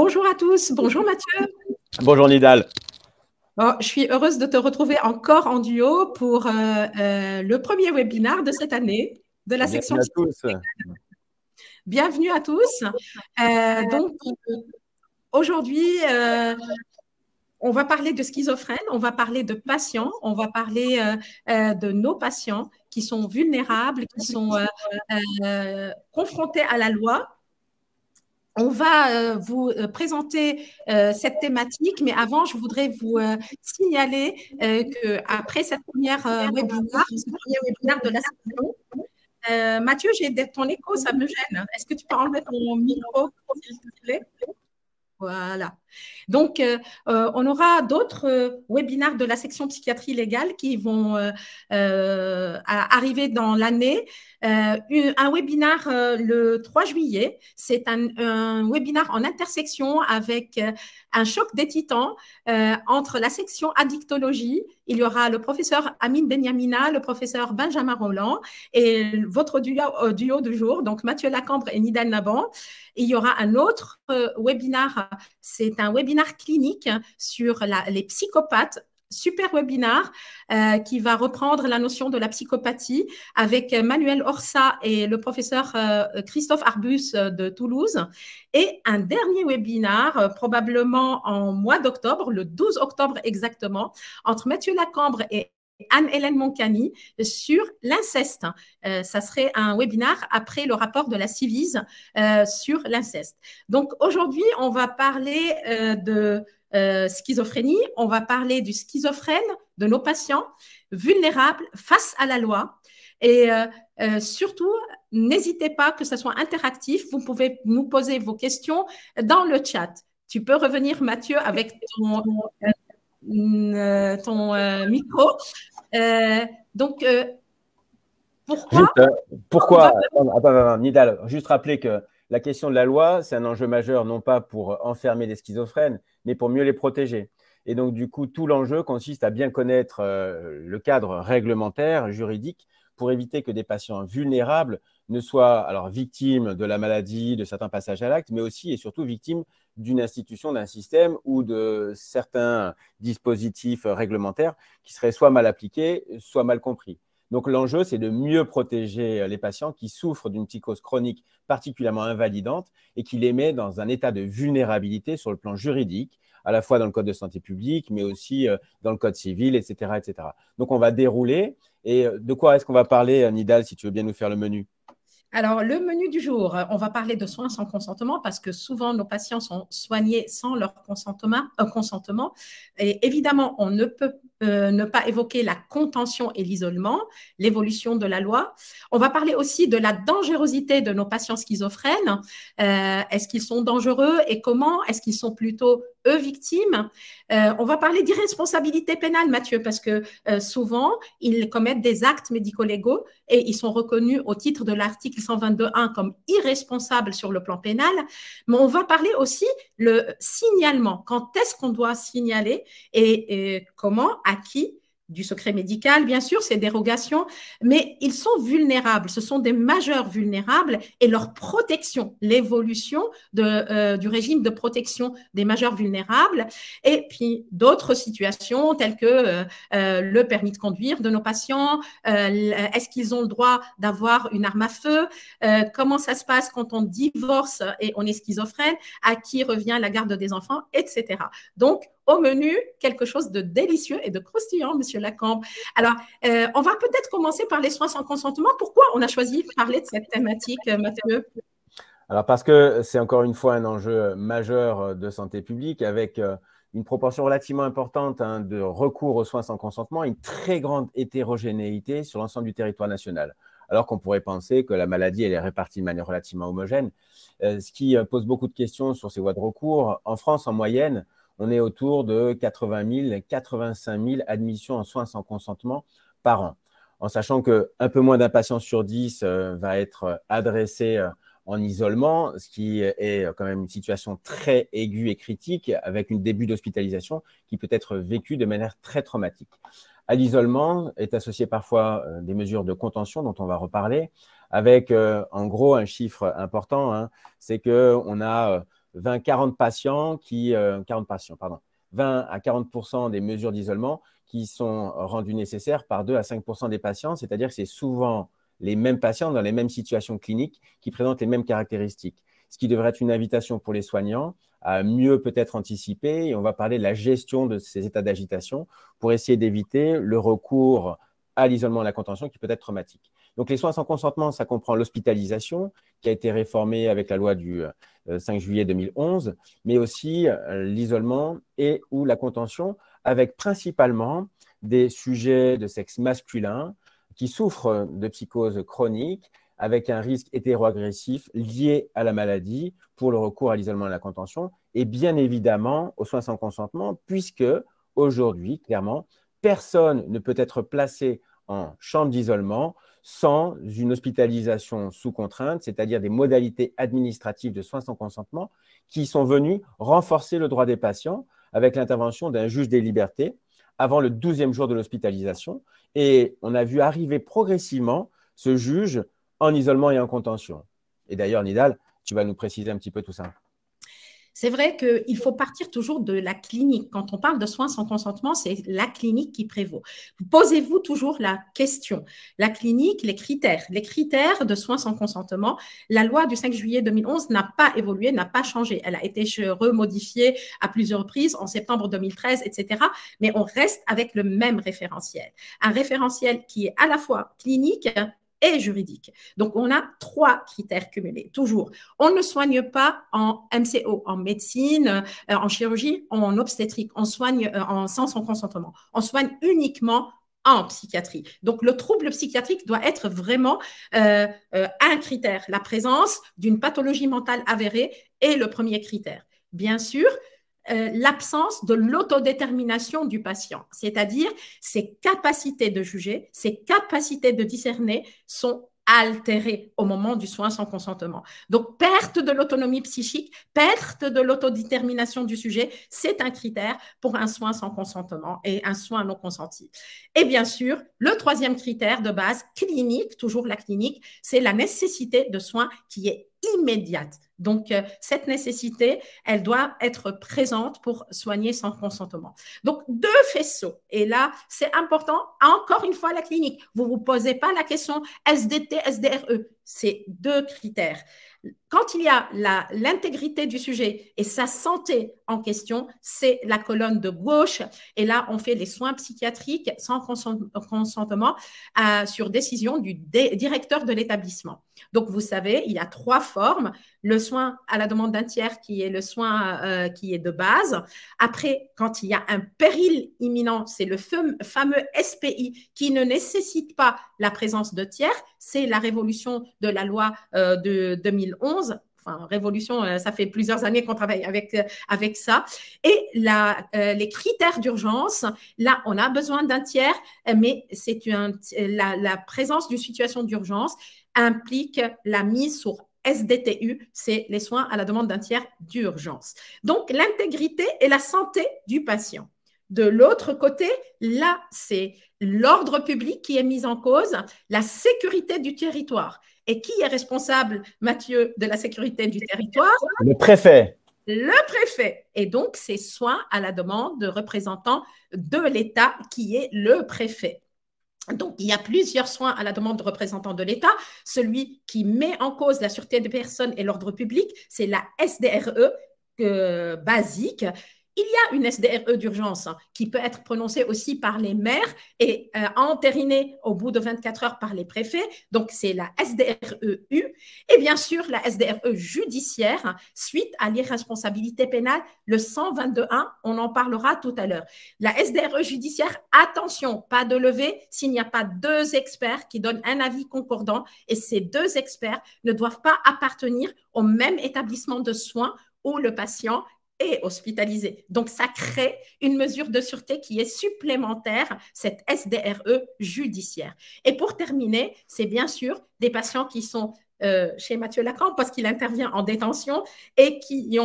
Bonjour à tous, bonjour Mathieu. Bonjour Nidal. Oh, je suis heureuse de te retrouver encore en duo pour le premier webinaire de cette année de la section Bienvenue à tous. Bienvenue à tous. Aujourd'hui, on va parler de schizophrène, on va parler de patients, on va parler de nos patients qui sont vulnérables, qui sont confrontés à la loi. On va vous présenter cette thématique, mais avant, je voudrais vous signaler qu'après cette première webinaire, ce premier webinaire de la section, Mathieu, j'ai ton écho, ça me gêne. Est-ce que tu peux enlever ton micro, s'il te plaît? Voilà. Donc, on aura d'autres webinaires de la section psychiatrie légale qui vont arriver dans l'année. Un webinaire le 3 juillet, c'est un webinaire en intersection avec un choc des titans entre la section addictologie. Il y aura le professeur Amine Benyamina, le professeur Benjamin Roland et votre duo du jour, donc Mathieu Lacambre et Nidal Naban. Il y aura un autre webinaire, c'est un webinaire clinique sur les psychopathes. Super webinaire qui va reprendre la notion de la psychopathie avec Manuel Orsa et le professeur Christophe Arbus de Toulouse. Et un dernier webinaire, probablement en mois d'octobre, le 12 octobre exactement, entre Mathieu Lacambre et Anne-Hélène Moncani sur l'inceste. Ça serait un webinaire après le rapport de la Civise sur l'inceste. Donc aujourd'hui, on va parler de schizophrénie, on va parler du schizophrène, de nos patients vulnérables face à la loi. Et surtout, n'hésitez pas que ce soit interactif. Vous pouvez nous poser vos questions dans le chat. Tu peux revenir, Mathieu, avec ton micro. Pourquoi attends, Nidal, juste rappeler que la question de la loi, c'est un enjeu majeur, non pas pour enfermer les schizophrènes, mais pour mieux les protéger. Et donc, du coup, tout l'enjeu consiste à bien connaître le cadre réglementaire, juridique, pour éviter que des patients vulnérables ne soient alors victimes de la maladie, de certains passages à l'acte, mais aussi et surtout victimes d'une institution, d'un système ou de certains dispositifs réglementaires qui seraient soit mal appliqués, soit mal compris. Donc, l'enjeu, c'est de mieux protéger les patients qui souffrent d'une psychose chronique particulièrement invalidante et qui les met dans un état de vulnérabilité sur le plan juridique, à la fois dans le code de santé publique, mais aussi dans le code civil, etc., etc. Donc, on va dérouler. Et de quoi est-ce qu'on va parler, Nidal, si tu veux bien nous faire le menu? Alors, le menu du jour, on va parler de soins sans consentement parce que souvent, nos patients sont soignés sans leur consentement. Et évidemment, on ne peut ne pas évoquer la contention et l'isolement, l'évolution de la loi. On va parler aussi de la dangerosité de nos patients schizophrènes. Est-ce qu'ils sont dangereux et comment? Est-ce qu'ils sont plutôt eux victimes? On va parler d'irresponsabilité pénale, Mathieu, parce que souvent, ils commettent des actes médico-légaux et ils sont reconnus au titre de l'article 122.1 comme irresponsables sur le plan pénal. Mais on va parler aussi le signalement. Quand est-ce qu'on doit signaler et comment, à qui? Du secret médical, bien sûr, c'est dérogation, mais ils sont vulnérables, ce sont des majeurs vulnérables et leur protection, l'évolution du régime de protection des majeurs vulnérables et puis d'autres situations telles que le permis de conduire de nos patients, est-ce qu'ils ont le droit d'avoir une arme à feu, comment ça se passe quand on divorce et on est schizophrène, à qui revient la garde des enfants, etc. Donc, au menu, quelque chose de délicieux et de croustillant, Monsieur Lacambre. Alors, on va peut-être commencer par les soins sans consentement. Pourquoi on a choisi de parler de cette thématique, Mathieu? Alors, parce que c'est encore une fois un enjeu majeur de santé publique avec une proportion relativement importante de recours aux soins sans consentement, une très grande hétérogénéité sur l'ensemble du territoire national. Alors qu'on pourrait penser que la maladie, elle est répartie de manière relativement homogène, ce qui pose beaucoup de questions sur ces voies de recours. En France, en moyenne, on est autour de 80 000, 85 000 admissions en soins sans consentement par an, en sachant qu'un peu moins d'un patient sur 10 va être adressé en isolement, ce qui est quand même une situation très aiguë et critique, avec un début d'hospitalisation qui peut être vécu de manière très traumatique. À l'isolement est associé parfois des mesures de contention dont on va reparler, avec en gros un chiffre important, c'est qu'on a 20-40 patients 20 à 40% des mesures d'isolement qui sont rendues nécessaires par 2 à 5% des patients, c'est-à-dire que c'est souvent les mêmes patients dans les mêmes situations cliniques qui présentent les mêmes caractéristiques. Ce qui devrait être une invitation pour les soignants à mieux peut-être anticiper, et on va parler de la gestion de ces états d'agitation pour essayer d'éviter le recours à l'isolement et à la contention qui peut être traumatique. Donc, les soins sans consentement, ça comprend l'hospitalisation qui a été réformée avec la loi du 5 juillet 2011, mais aussi l'isolement et ou la contention avec principalement des sujets de sexe masculin qui souffrent de psychose chronique avec un risque hétéroagressif lié à la maladie pour le recours à l'isolement et à la contention et bien évidemment aux soins sans consentement puisque aujourd'hui, clairement, personne ne peut être placé en chambre d'isolement sans une hospitalisation sous contrainte, c'est-à-dire des modalités administratives de soins sans consentement qui sont venues renforcer le droit des patients avec l'intervention d'un juge des libertés avant le 12e jour de l'hospitalisation. Et on a vu arriver progressivement ce juge en isolement et en contention. Et d'ailleurs, Nidal, tu vas nous préciser un petit peu tout ça. C'est vrai qu'il faut partir toujours de la clinique. Quand on parle de soins sans consentement, c'est la clinique qui prévaut. Posez-vous toujours la question. La clinique, les critères de soins sans consentement, la loi du 5 juillet 2011 n'a pas évolué, n'a pas changé. Elle a été remodifiée à plusieurs reprises en septembre 2013, etc. Mais on reste avec le même référentiel. Un référentiel qui est à la fois clinique et juridique. Donc, on a 3 critères cumulés, toujours. On ne soigne pas en MCO, en médecine, en chirurgie, en obstétrique. On soigne sans son consentement. On soigne uniquement en psychiatrie. Donc, le trouble psychiatrique doit être vraiment un critère. La présence d'une pathologie mentale avérée est le premier critère. Bien sûr, l'absence de l'autodétermination du patient, c'est-à-dire ses capacités de juger, ses capacités de discerner sont altérées au moment du soin sans consentement. Donc, perte de l'autonomie psychique, perte de l'autodétermination du sujet, c'est un critère pour un soin sans consentement et un soin non consenti. Et bien sûr, le 3e critère de base, clinique, toujours la clinique, c'est la nécessité de soins qui est immédiate. Donc, cette nécessité, elle doit être présente pour soigner sans consentement. Donc, 2 faisceaux. Et là, c'est important, encore une fois, la clinique. Vous ne vous posez pas la question SDT, SDRE. C'est 2 critères. Quand il y a l'intégrité du sujet et sa santé en question, c'est la colonne de gauche. Et là, on fait les soins psychiatriques sans consentement sur décision du directeur de l'établissement. Donc, vous savez, il y a 3 formes. Le soin à la demande d'un tiers qui est le soin qui est de base. Après, quand il y a un péril imminent, c'est le fameux SPI qui ne nécessite pas la présence de tiers. C'est la révolution de la loi de 2011. Enfin, révolution, ça fait plusieurs années qu'on travaille avec ça. Et les critères d'urgence, là, on a besoin d'un tiers, mais c'est la présence d'une situation d'urgence implique la mise sur SDTU, c'est les soins à la demande d'un tiers d'urgence. Donc, l'intégrité et la santé du patient. De l'autre côté, là, c'est l'ordre public qui est mis en cause, la sécurité du territoire. Et qui est responsable, Mathieu, de la sécurité du territoire? Le préfet. Le préfet. Et donc, c'est soins à la demande de représentants de l'État qui est le préfet. Donc, il y a plusieurs soins à la demande de représentants de l'État. Celui qui met en cause la sûreté des personnes et l'ordre public, c'est la SDRE basique. Il y a une SDRE d'urgence qui peut être prononcée aussi par les maires et entérinée au bout de 24 heures par les préfets. Donc, c'est la SDRE-U. Et bien sûr, la SDRE judiciaire, suite à l'irresponsabilité pénale, le 122.1, on en parlera tout à l'heure. La SDRE judiciaire, attention, pas de levée s'il n'y a pas 2 experts qui donnent un avis concordant. Et ces 2 experts ne doivent pas appartenir au même établissement de soins où le patient est hospitalisé. Donc, ça crée une mesure de sûreté qui est supplémentaire, cette SDRE judiciaire. Et pour terminer, c'est bien sûr des patients qui sont chez Mathieu Lacan parce qu'il intervient en détention et qui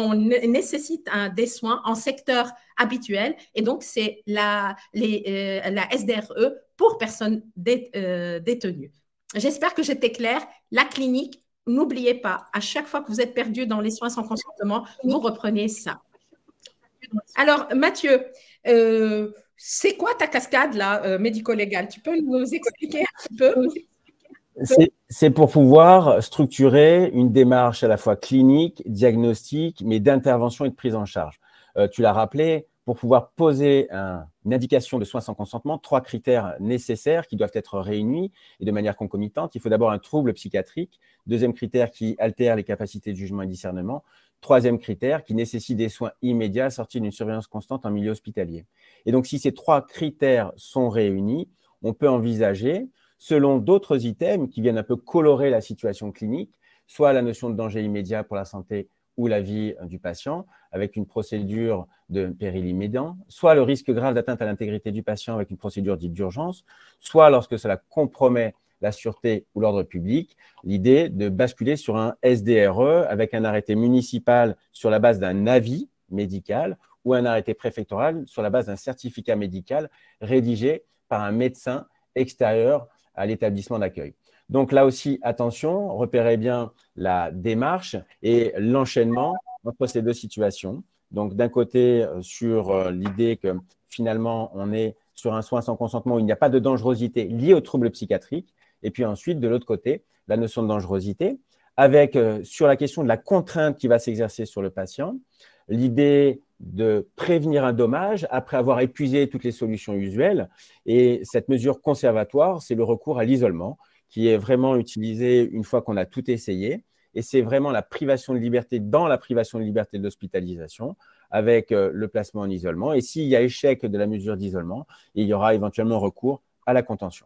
nécessitent des soins en secteur habituel. Et donc, c'est la SDRE pour personnes détenues. J'espère que j'étais claire. La clinique, n'oubliez pas, à chaque fois que vous êtes perdu dans les soins sans consentement, vous reprenez ça. Alors, Mathieu, c'est quoi ta cascade là, médico-légale? Tu peux nous expliquer un petit peu? C'est pour pouvoir structurer une démarche à la fois clinique, diagnostique, mais d'intervention et de prise en charge. Tu l'as rappelé, pour pouvoir poser une indication de soins sans consentement, 3 critères nécessaires qui doivent être réunis et de manière concomitante. Il faut d'abord un trouble psychiatrique, deuxième critère qui altère les capacités de jugement et de discernement, troisième critère qui nécessite des soins immédiats sortis d'une surveillance constante en milieu hospitalier. Et donc, si ces 3 critères sont réunis, on peut envisager, selon d'autres items qui viennent un peu colorer la situation clinique, soit la notion de danger immédiat pour la santé ou la vie du patient, avec une procédure de péril immédiat, soit le risque grave d'atteinte à l'intégrité du patient avec une procédure dite d'urgence, soit lorsque cela compromet la sûreté ou l'ordre public, l'idée de basculer sur un SDRE avec un arrêté municipal sur la base d'un avis médical ou un arrêté préfectoral sur la base d'un certificat médical rédigé par un médecin extérieur à l'établissement d'accueil. Donc là aussi, attention, repérez bien la démarche et l'enchaînement entre ces deux situations. Donc d'un côté, sur l'idée que finalement, on est sur un soin sans consentement où il n'y a pas de dangerosité liée aux troubles psychiatriques. Et puis ensuite, de l'autre côté, la notion de dangerosité, avec sur la question de la contrainte qui va s'exercer sur le patient, l'idée de prévenir un dommage après avoir épuisé toutes les solutions usuelles. Et cette mesure conservatoire, c'est le recours à l'isolement, qui est vraiment utilisé une fois qu'on a tout essayé. Et c'est vraiment la privation de liberté dans la privation de liberté de l'hospitalisation avec le placement en isolement. Et s'il y a échec de la mesure d'isolement, il y aura éventuellement recours à la contention.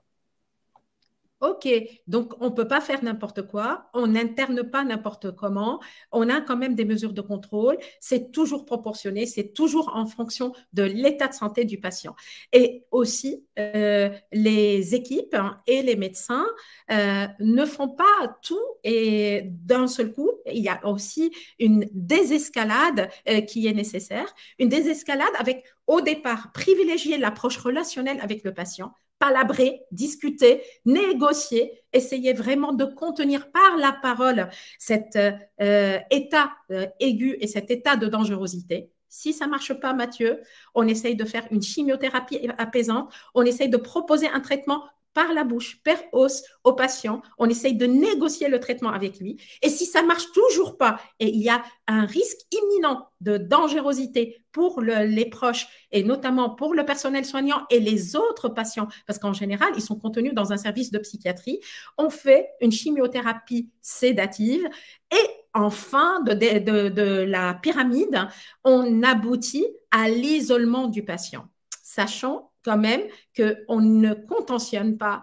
Ok, donc on ne peut pas faire n'importe quoi, on n'interne pas n'importe comment, on a quand même des mesures de contrôle, c'est toujours proportionné, c'est toujours en fonction de l'état de santé du patient. Et aussi, les équipes et les médecins ne font pas tout et d'un seul coup, il y a aussi une désescalade qui est nécessaire, une désescalade avec au départ privilégier l'approche relationnelle avec le patient, palabrer, discuter, négocier, essayer vraiment de contenir par la parole cet état aigu et cet état de dangerosité. Si ça ne marche pas, Mathieu, on essaye de faire une chimiothérapie apaisante, on essaye de proposer un traitement par la bouche, per os au patient, on essaye de négocier le traitement avec lui. Et si ça ne marche toujours pas et il y a un risque imminent de dangerosité pour les proches et notamment pour le personnel soignant et les autres patients, parce qu'en général, ils sont contenus dans un service de psychiatrie, on fait une chimiothérapie sédative et en fin de la pyramide, on aboutit à l'isolement du patient, sachant quand même qu'on ne contentionne pas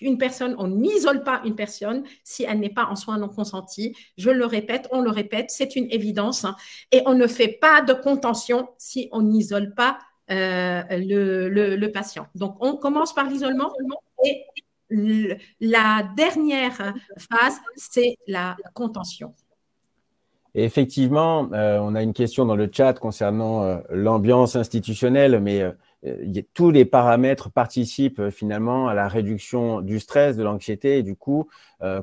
une personne, on n'isole pas une personne si elle n'est pas en soins non consentis. Je le répète, on le répète, c'est une évidence. Hein, et on ne fait pas de contention si on n'isole pas le patient. Donc, on commence par l'isolement et la dernière phase, c'est la contention. Et effectivement, on a une question dans le chat concernant l'ambiance institutionnelle, mais tous les paramètres participent finalement à la réduction du stress, de l'anxiété et du coup,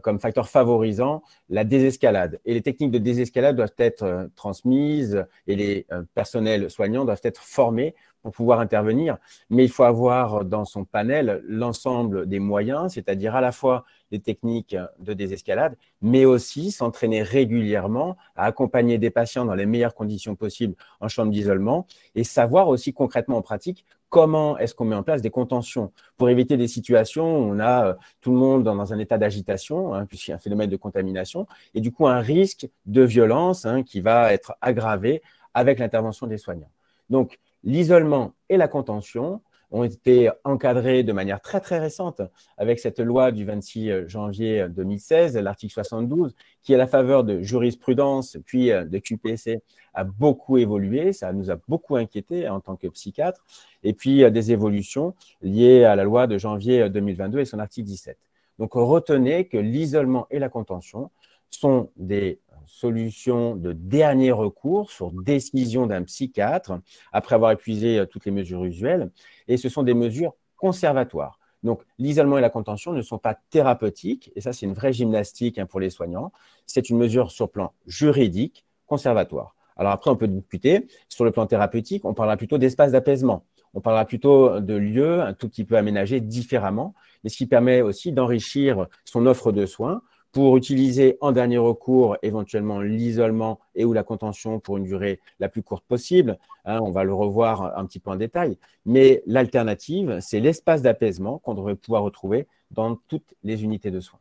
comme facteur favorisant la désescalade. Et les techniques de désescalade doivent être transmises et les personnels soignants doivent être formés pour pouvoir intervenir. Mais il faut avoir dans son panel l'ensemble des moyens, c'est-à-dire à la fois les techniques de désescalade, mais aussi s'entraîner régulièrement à accompagner des patients dans les meilleures conditions possibles en chambre d'isolement et savoir aussi concrètement en pratique comment est-ce qu'on met en place des contentions pour éviter des situations où on a tout le monde dans un état d'agitation, hein, puisqu'il y a un phénomène de contamination, et du coup un risque de violence qui va être aggravé avec l'intervention des soignants. Donc, l'isolement et la contention ont été encadrés de manière très, très récente avec cette loi du 26 janvier 2016, l'article 72, qui, à la faveur de jurisprudence puis de QPC, a beaucoup évolué. Ça nous a beaucoup inquiétés en tant que psychiatre. Et puis, des évolutions liées à la loi de janvier 2022 et son article 17. Donc, retenez que l'isolement et la contention sont des solution de dernier recours sur décision d'un psychiatre après avoir épuisé toutes les mesures usuelles. Et ce sont des mesures conservatoires. Donc, l'isolement et la contention ne sont pas thérapeutiques, et ça, c'est une vraie gymnastique pour les soignants. C'est une mesure sur le plan juridique, conservatoire. Alors après, on peut discuter. Sur le plan thérapeutique, on parlera plutôt d'espace d'apaisement. On parlera plutôt de lieux un tout petit peu aménagés différemment, mais ce qui permet aussi d'enrichir son offre de soins pour utiliser en dernier recours éventuellement l'isolement et ou la contention pour une durée la plus courte possible. On va le revoir un petit peu en détail. Mais l'alternative, c'est l'espace d'apaisement qu'on devrait pouvoir retrouver dans toutes les unités de soins.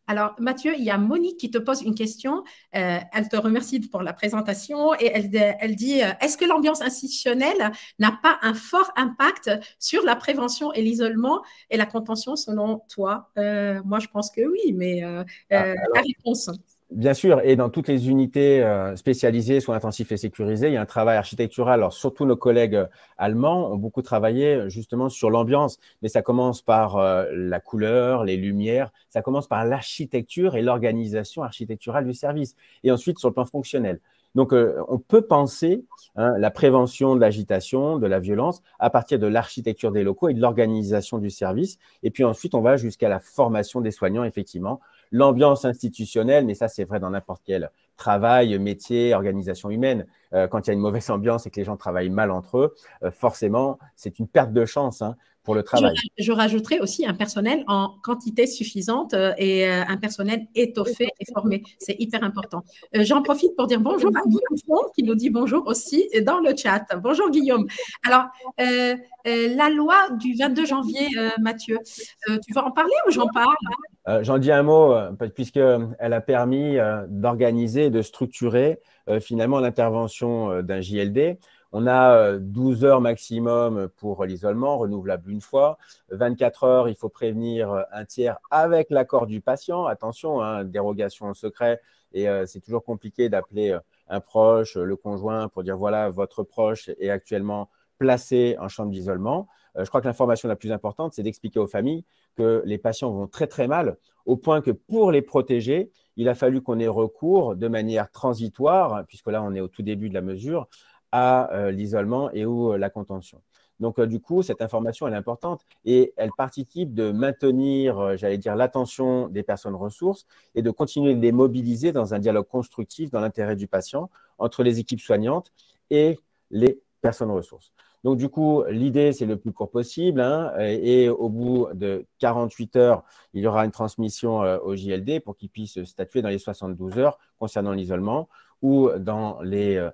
Alors, Mathieu, il y a Monique qui te pose une question. Elle te remercie pour la présentation et elle dit, est-ce que l'ambiance institutionnelle n'a pas un fort impact sur la prévention et l'isolement et la contention selon toi? Moi, je pense que oui, mais la réponse. Bien sûr, et dans toutes les unités spécialisées, soins intensifs et sécurisés, il y a un travail architectural. Alors, surtout nos collègues allemands ont beaucoup travaillé justement sur l'ambiance, mais ça commence par la couleur, les lumières, ça commence par l'architecture et l'organisation architecturale du service, et ensuite sur le plan fonctionnel. Donc, on peut penser la prévention de l'agitation, de la violence, à partir de l'architecture des locaux et de l'organisation du service. Et puis ensuite, on va jusqu'à la formation des soignants, effectivement. L'ambiance institutionnelle, mais ça, c'est vrai dans n'importe quel travail, métier, organisation humaine. Quand il y a une mauvaise ambiance et que les gens travaillent mal entre eux, forcément, c'est une perte de chance pour le travail. Je rajouterai aussi un personnel en quantité suffisante et un personnel étoffé et formé. C'est hyper important. J'en profite pour dire bonjour à Guillaume Font, qui nous dit bonjour aussi dans le chat. Bonjour Guillaume. Alors, la loi du 22 janvier, Mathieu, tu vas en parler ou j'en parle? J'en dis un mot, puisqu'elle a permis d'organiser, de structurer finalement l'intervention d'un JLD. On a 12 heures maximum pour l'isolement, renouvelable une fois. 24 heures, il faut prévenir un tiers avec l'accord du patient. Attention, dérogation au secret. Et c'est toujours compliqué d'appeler un proche, le conjoint, pour dire voilà, votre proche est actuellement placé en chambre d'isolement. Je crois que l'information la plus importante, c'est d'expliquer aux familles que les patients vont très très mal, au point que pour les protéger, il a fallu qu'on ait recours de manière transitoire, puisque là on est au tout début de la mesure, à l'isolement et ou la contention. Donc, du coup, cette information, elle est importante et elle participe de maintenir, j'allais dire, l'attention des personnes ressources et de continuer de les mobiliser dans un dialogue constructif dans l'intérêt du patient entre les équipes soignantes et les personnes ressources. Donc, du coup, l'idée, c'est le plus court possible et au bout de 48 heures, il y aura une transmission au JLD pour qu'il puisse statuer dans les 72 heures concernant l'isolement ou dans les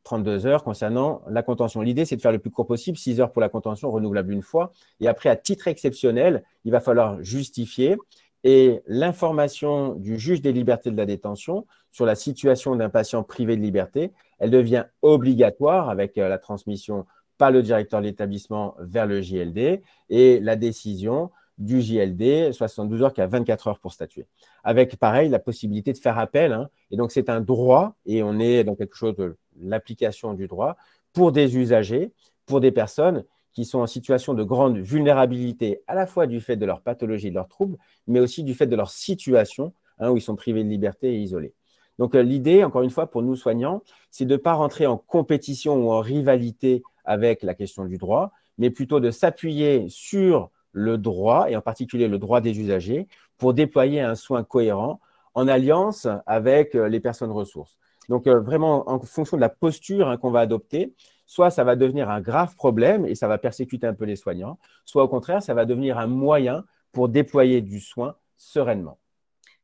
32 heures concernant la contention. L'idée, c'est de faire le plus court possible, 6 heures pour la contention, renouvelable une fois. Et après, à titre exceptionnel, il va falloir justifier. Et l'information du juge des libertés de la détention sur la situation d'un patient privé de liberté, elle devient obligatoire avec la transmission par le directeur de l'établissement vers le JLD et la décision du JLD, 72 heures qui a 24 heures pour statuer. Avec, pareil, la possibilité de faire appel. Et donc, c'est un droit et on est dans quelque chose de l'application du droit pour des usagers, pour des personnes qui sont en situation de grande vulnérabilité à la fois du fait de leur pathologie, de leurs troubles, mais aussi du fait de leur situation où ils sont privés de liberté et isolés. Donc, l'idée, encore une fois, pour nous soignants, c'est de ne pas rentrer en compétition ou en rivalité avec la question du droit, mais plutôt de s'appuyer sur le droit, et en particulier le droit des usagers, pour déployer un soin cohérent en alliance avec les personnes ressources. Donc, vraiment, en fonction de la posture qu'on va adopter, soit ça va devenir un grave problème et ça va persécuter un peu les soignants, soit au contraire, ça va devenir un moyen pour déployer du soin sereinement.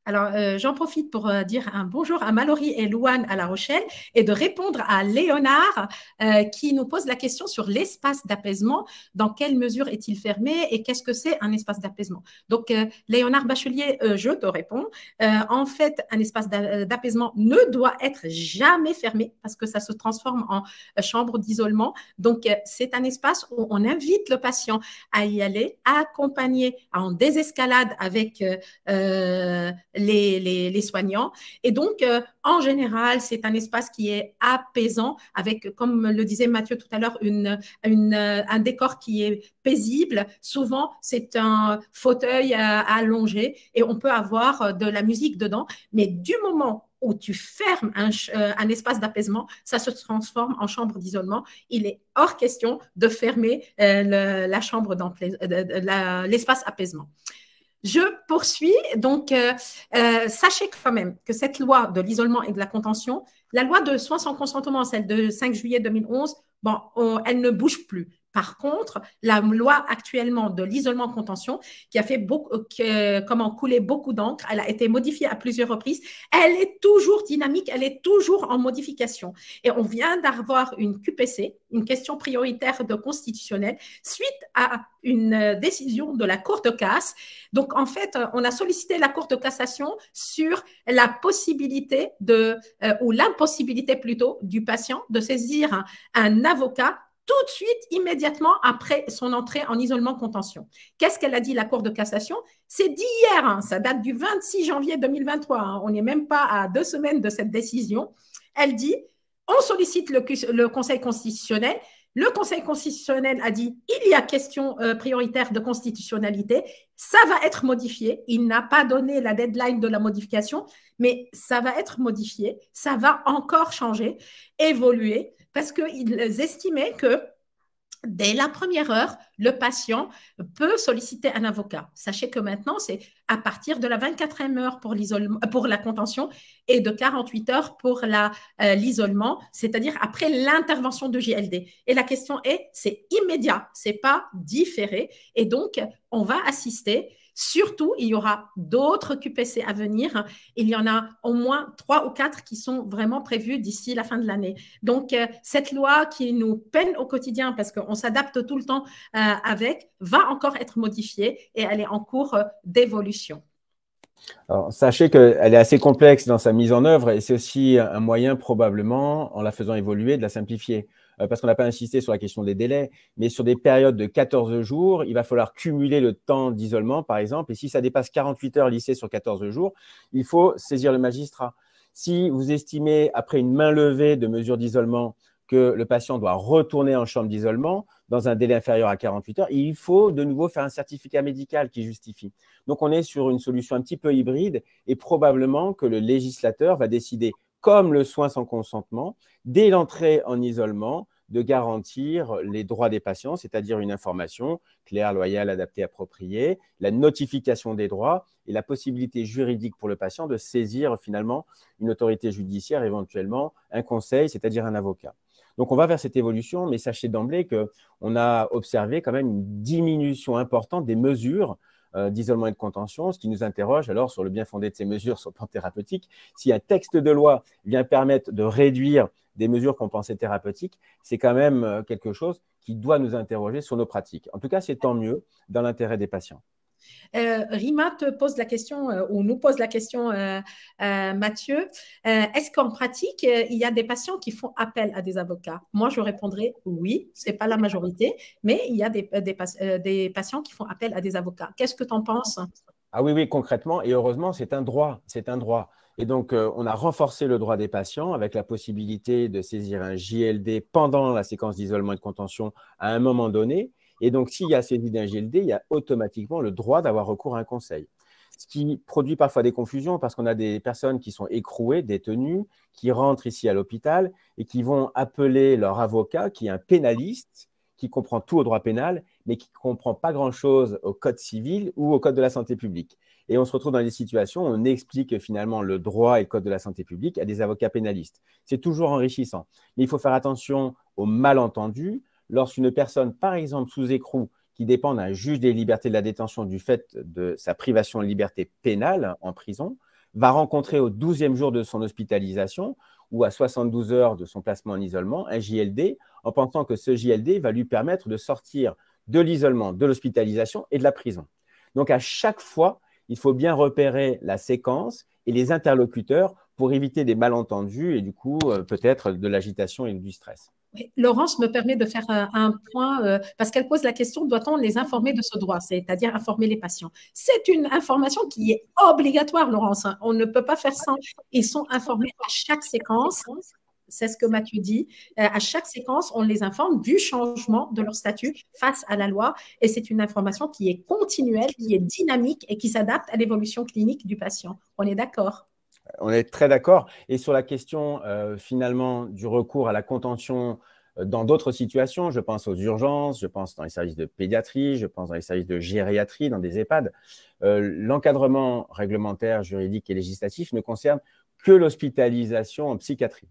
Alors, j'en profite pour dire un bonjour à Mallory et Louane à La Rochelle et de répondre à Léonard qui nous pose la question sur l'espace d'apaisement. Dans quelle mesure est-il fermé et qu'est-ce que c'est un espace d'apaisement? Donc, Léonard Bachelier, je te réponds. En fait, un espace d'apaisement ne doit être jamais fermé parce que ça se transforme en chambre d'isolement. Donc, c'est un espace où on invite le patient à y aller, accompagné en désescalade avec les soignants. Et donc, en général, c'est un espace qui est apaisant avec, comme le disait Mathieu tout à l'heure, un décor qui est paisible. Souvent, c'est un fauteuil allongé et on peut avoir de la musique dedans. Mais du moment où tu fermes un espace d'apaisement, ça se transforme en chambre d'isolement. Il est hors question de fermer la chambre l'espace apaisement. Je poursuis. Donc, sachez quand même que cette loi de l'isolement et de la contention, la loi de soins sans consentement, celle de 5 juillet 2011, bon, elle ne bouge plus. Par contre, la loi actuellement de l'isolement-contention, qui a fait couler beaucoup d'encre, elle a été modifiée à plusieurs reprises. Elle est toujours dynamique, elle est toujours en modification. Et on vient d'avoir une QPC, une question prioritaire de constitutionnel, suite à une décision de la Cour de casse. Donc, en fait, on a sollicité la Cour de cassation sur la possibilité ou l'impossibilité plutôt du patient de saisir un avocat tout de suite, immédiatement après son entrée en isolement-contention. Qu'est-ce qu'elle a dit, la Cour de cassation? C'est d'hier, hein, ça date du 26 janvier 2023, hein, on n'est même pas à 2 semaines de cette décision. Elle dit, on sollicite le Conseil constitutionnel. Le Conseil constitutionnel a dit, il y a question prioritaire de constitutionnalité, ça va être modifié. Il n'a pas donné la deadline de la modification, mais ça va être modifié, ça va encore changer, évoluer, parce qu'ils estimaient que dès la première heure, le patient peut solliciter un avocat. Sachez que maintenant, c'est à partir de la 24e heure pour la contention et de 48 heures pour l'isolement, c'est-à-dire après l'intervention de JLD. Et la question est, c'est immédiat, c'est pas différé. Et donc, on va assister. Surtout, il y aura d'autres QPC à venir. Il y en a au moins 3 ou 4 qui sont vraiment prévus d'ici la fin de l'année. Donc, cette loi qui nous peine au quotidien parce qu'on s'adapte tout le temps avec, va encore être modifiée et elle est en cours d'évolution. Alors, sachez qu'elle est assez complexe dans sa mise en œuvre et c'est aussi un moyen probablement, en la faisant évoluer, de la simplifier. Parce qu'on n'a pas insisté sur la question des délais, mais sur des périodes de 14 jours, il va falloir cumuler le temps d'isolement, par exemple, et si ça dépasse 48 heures lissées sur 14 jours, il faut saisir le magistrat. Si vous estimez, après une main levée de mesures d'isolement, que le patient doit retourner en chambre d'isolement dans un délai inférieur à 48 heures, il faut de nouveau faire un certificat médical qui justifie. Donc, on est sur une solution un petit peu hybride et probablement que le législateur va décider, comme le soin sans consentement, dès l'entrée en isolement, de garantir les droits des patients, c'est-à-dire une information claire, loyale, adaptée, appropriée, la notification des droits et la possibilité juridique pour le patient de saisir finalement une autorité judiciaire, éventuellement un conseil, c'est-à-dire un avocat. Donc, on va vers cette évolution, mais sachez d'emblée qu'on a observé quand même une diminution importante des mesures d'isolement et de contention, ce qui nous interroge alors sur le bien fondé de ces mesures sur le plan thérapeutique. Si un texte de loi vient permettre de réduire des mesures qu'on pensait thérapeutiques, c'est quand même quelque chose qui doit nous interroger sur nos pratiques. En tout cas, c'est tant mieux dans l'intérêt des patients. Rima te pose la question, ou nous pose la question, Mathieu. Est-ce qu'en pratique, il y a des patients qui font appel à des avocats? Moi, je répondrai oui, ce n'est pas la majorité, mais il y a des patients qui font appel à des avocats. Qu'est-ce que tu en penses? Ah oui, oui, concrètement, et heureusement, c'est un droit, c'est un droit. Et donc, on a renforcé le droit des patients avec la possibilité de saisir un JLD pendant la séquence d'isolement et de contention à un moment donné. Et donc, s'il y a saisie d'un JLD, il y a automatiquement le droit d'avoir recours à un conseil. Ce qui produit parfois des confusions parce qu'on a des personnes qui sont écrouées, détenues, qui rentrent ici à l'hôpital et qui vont appeler leur avocat, qui est un pénaliste, qui comprend tout au droit pénal, mais qui ne comprend pas grand-chose au code civil ou au code de la santé publique. Et on se retrouve dans des situations où on explique finalement le droit et le code de la santé publique à des avocats pénalistes. C'est toujours enrichissant. Mais il faut faire attention aux malentendus. Lorsqu'une personne, par exemple sous écrou, qui dépend d'un juge des libertés de la détention du fait de sa privation de liberté pénale en prison, va rencontrer au 12e jour de son hospitalisation ou à 72 heures de son placement en isolement un JLD en pensant que ce JLD va lui permettre de sortir de l'isolement, de l'hospitalisation et de la prison. Donc, à chaque fois, il faut bien repérer la séquence et les interlocuteurs pour éviter des malentendus et du coup, peut-être de l'agitation et du stress. Oui, Laurence me permet de faire un point parce qu'elle pose la question, doit-on les informer de ce droit, c'est-à-dire informer les patients? C'est une information qui est obligatoire, Laurence. On ne peut pas faire sans. Ils sont informés à chaque séquence. C'est ce que Mathieu dit. À chaque séquence, on les informe du changement de leur statut face à la loi. Et c'est une information qui est continuelle, qui est dynamique et qui s'adapte à l'évolution clinique du patient. On est d'accord? On est très d'accord. Et sur la question finalement du recours à la contention dans d'autres situations, je pense aux urgences, je pense dans les services de pédiatrie, je pense dans les services de gériatrie, dans des EHPAD, l'encadrement réglementaire, juridique et législatif ne concerne que l'hospitalisation en psychiatrie.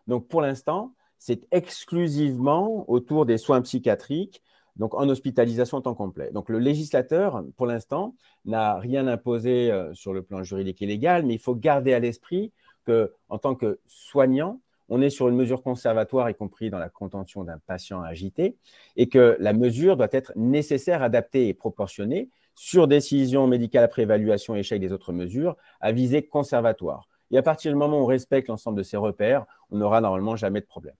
Donc pour l'instant, c'est exclusivement autour des soins psychiatriques, donc en hospitalisation en temps complet. Donc le législateur, pour l'instant, n'a rien imposé sur le plan juridique et légal, mais il faut garder à l'esprit qu'en tant que soignant, on est sur une mesure conservatoire, y compris dans la contention d'un patient agité, et que la mesure doit être nécessaire, adaptée et proportionnée sur décision médicale après évaluation et échec des autres mesures à visée conservatoire. Et à partir du moment où on respecte l'ensemble de ces repères, on n'aura normalement jamais de problème.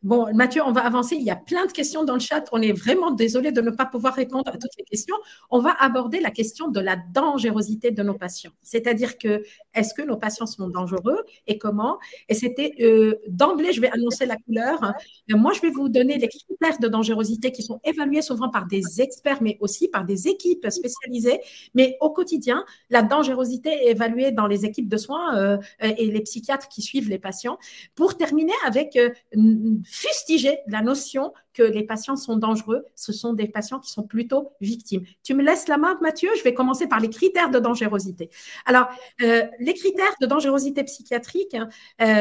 Bon, Mathieu, on va avancer. Il y a plein de questions dans le chat. On est vraiment désolé de ne pas pouvoir répondre à toutes les questions. On va aborder la question de la dangerosité de nos patients. C'est-à-dire que, est-ce que nos patients sont dangereux et comment? Et c'était d'emblée, je vais annoncer la couleur. Moi, je vais vous donner les critères de dangerosité qui sont évalués souvent par des experts, mais aussi par des équipes spécialisées. Mais au quotidien, la dangerosité est évaluée dans les équipes de soins et les psychiatres qui suivent les patients. Pour terminer avec fustiger la notion que les patients sont dangereux, ce sont des patients qui sont plutôt victimes. Tu me laisses la main, Mathieu? Je vais commencer par les critères de dangerosité. Alors, les critères de dangerosité psychiatrique,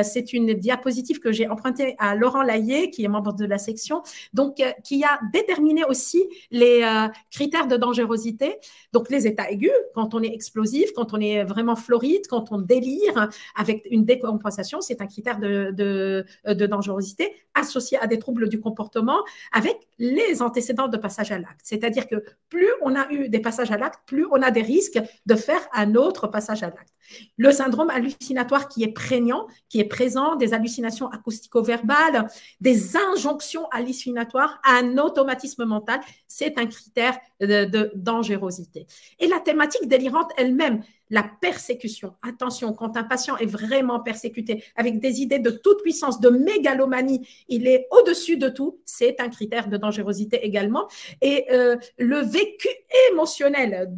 c'est une diapositive que j'ai empruntée à Laurent Laillé, qui est membre de la section, donc qui a déterminé aussi les critères de dangerosité. Donc, les états aigus, quand on est explosif, quand on est vraiment floride, quand on délire avec une décompensation, c'est un critère de dangerosité associé à des troubles du comportement avec les antécédents de passage à l'acte. C'est-à-dire que plus on a eu des passages à l'acte, plus on a des risques de faire un autre passage à l'acte. Le syndrome hallucinatoire qui est prégnant, qui est présent, des hallucinations acoustico-verbales, des injonctions hallucinatoires, un automatisme mental, c'est un critère de dangerosité. Et la thématique délirante elle-même, la persécution. Attention, quand un patient est vraiment persécuté avec des idées de toute puissance, de mégalomanie, il est au-dessus de tout, c'est un critère de dangerosité également. Et le vécu émotionnel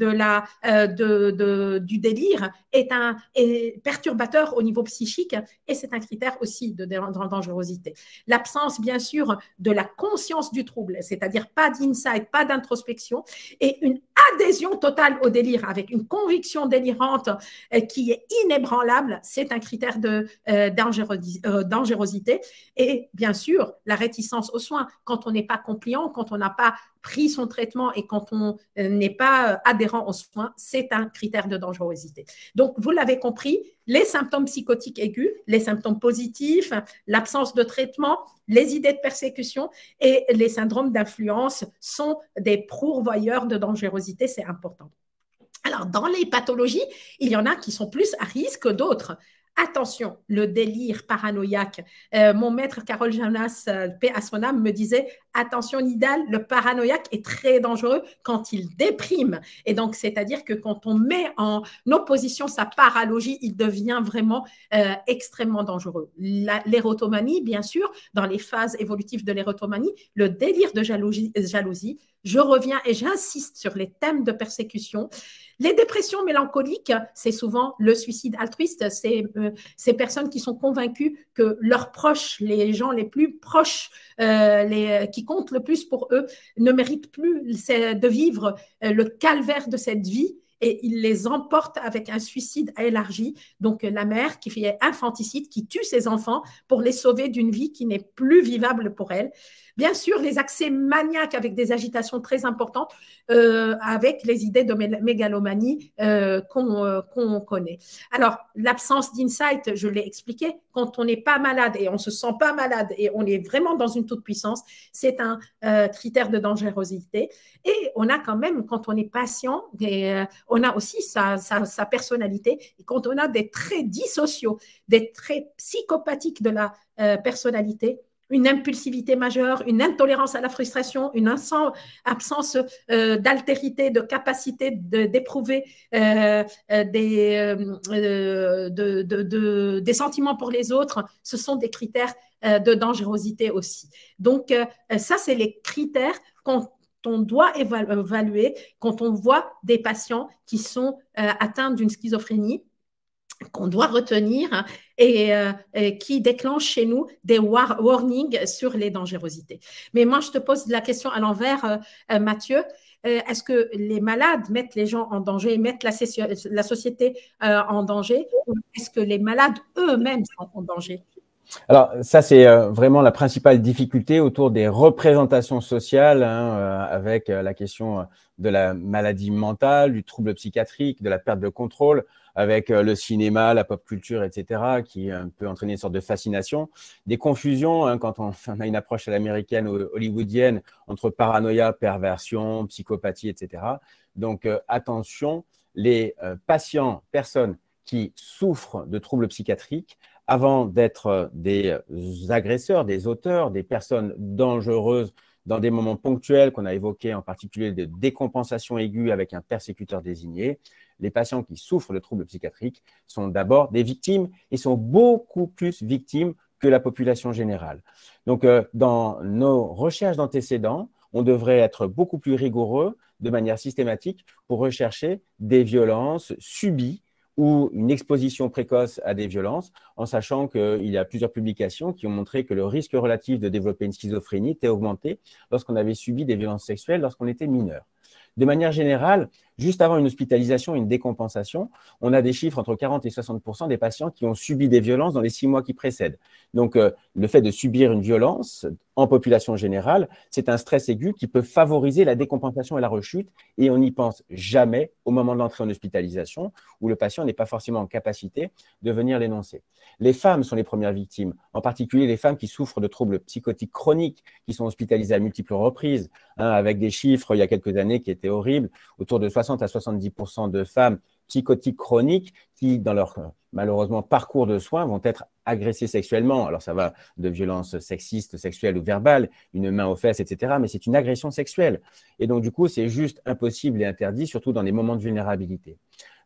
du délire est perturbateur au niveau psychique et c'est un critère aussi de dangerosité. L'absence, bien sûr, de la conscience du trouble, c'est-à-dire pas d'insight, pas d'introspection et une adhésion totale au délire avec une conviction délirante qui est inébranlable, c'est un critère de dangerosité. Et bien sûr, la réticence aux soins, quand on n'est pas compliant, quand on n'a pas pris son traitement et quand on n'est pas adhérent aux soins, c'est un critère de dangerosité. Donc, vous l'avez compris, les symptômes psychotiques aigus, les symptômes positifs, l'absence de traitement, les idées de persécution et les syndromes d'influence sont des pourvoyeurs de dangerosité, c'est important. Alors, dans les pathologies, il y en a qui sont plus à risque que d'autres. Attention, le délire paranoïaque. Mon maître Carole Janas, paix à son âme, me disait attention Nidal, le paranoïaque est très dangereux quand il déprime. Et donc, c'est-à-dire que quand on met en opposition sa paralogie, il devient vraiment extrêmement dangereux. L'érotomanie, bien sûr, dans les phases évolutives de l'érotomanie, le délire de jalousie, je reviens et j'insiste sur les thèmes de persécution. Les dépressions mélancoliques, c'est souvent le suicide altruiste. C'est ces personnes qui sont convaincues que leurs proches, les gens les plus proches, qui comptent le plus pour eux, ne méritent plus de vivre le calvaire de cette vie. Et il les emporte avec un suicide élargi. Donc, la mère qui fait infanticide, qui tue ses enfants pour les sauver d'une vie qui n'est plus vivable pour elle. Bien sûr, les accès maniaques avec des agitations très importantes, avec les idées de mégalomanie qu'on connaît. Alors, l'absence d'insight, je l'ai expliqué, quand on n'est pas malade et on ne se sent pas malade et on est vraiment dans une toute-puissance, c'est un critère de dangerosité. Et on a quand même, quand on est patient, on a aussi sa personnalité. Et quand on a des traits dissociaux, des traits psychopathiques de la personnalité, une impulsivité majeure, une intolérance à la frustration, une absence d'altérité, de capacité d'éprouver des sentiments pour les autres, ce sont des critères de dangerosité aussi. Donc, ça, c'est les critères qu'on doit évaluer quand on voit des patients qui sont atteints d'une schizophrénie, qu'on doit retenir, hein, et qui déclenche chez nous des warnings sur les dangerosités. Mais moi, je te pose la question à l'envers, Mathieu. Est-ce que les malades mettent les gens en danger, mettent la société en danger, ou est-ce que les malades eux-mêmes sont en danger? Alors, ça, c'est vraiment la principale difficulté autour des représentations sociales, hein, avec la question de la maladie mentale, du trouble psychiatrique, de la perte de contrôle, avec le cinéma, la pop culture, etc., qui peut entraîner une sorte de fascination. Des confusions, hein, quand on a une approche à l'américaine ou hollywoodienne, entre paranoïa, perversion, psychopathie, etc. Donc, attention, les personnes qui souffrent de troubles psychiatriques, avant d'être des agresseurs, des auteurs, des personnes dangereuses dans des moments ponctuels qu'on a évoqués, en particulier de décompensation aiguë avec un persécuteur désigné, les patients qui souffrent de troubles psychiatriques sont d'abord des victimes et sont beaucoup plus victimes que la population générale. Donc, dans nos recherches d'antécédents, on devrait être beaucoup plus rigoureux de manière systématique pour rechercher des violences subies ou une exposition précoce à des violences, en sachant qu'il y a plusieurs publications qui ont montré que le risque relatif de développer une schizophrénie était augmenté lorsqu'on avait subi des violences sexuelles lorsqu'on était mineur. De manière générale, juste avant une hospitalisation et une décompensation, on a des chiffres entre 40 et 60% des patients qui ont subi des violences dans les 6 mois qui précèdent. Donc, le fait de subir une violence en population générale, c'est un stress aigu qui peut favoriser la décompensation et la rechute, et on n'y pense jamais au moment de l'entrée en hospitalisation, où le patient n'est pas forcément en capacité de venir l'énoncer. Les femmes sont les premières victimes, en particulier les femmes qui souffrent de troubles psychotiques chroniques, qui sont hospitalisées à multiples reprises, hein, avec des chiffres il y a quelques années qui étaient horribles, autour de 60 à 70% de femmes psychotiques chroniques qui, dans leur malheureusement parcours de soins, vont être agressées sexuellement. Alors ça va de violences sexistes, sexuelles ou verbales, une main aux fesses, etc. Mais c'est une agression sexuelle. Et donc du coup, c'est juste impossible et interdit, surtout dans des moments de vulnérabilité.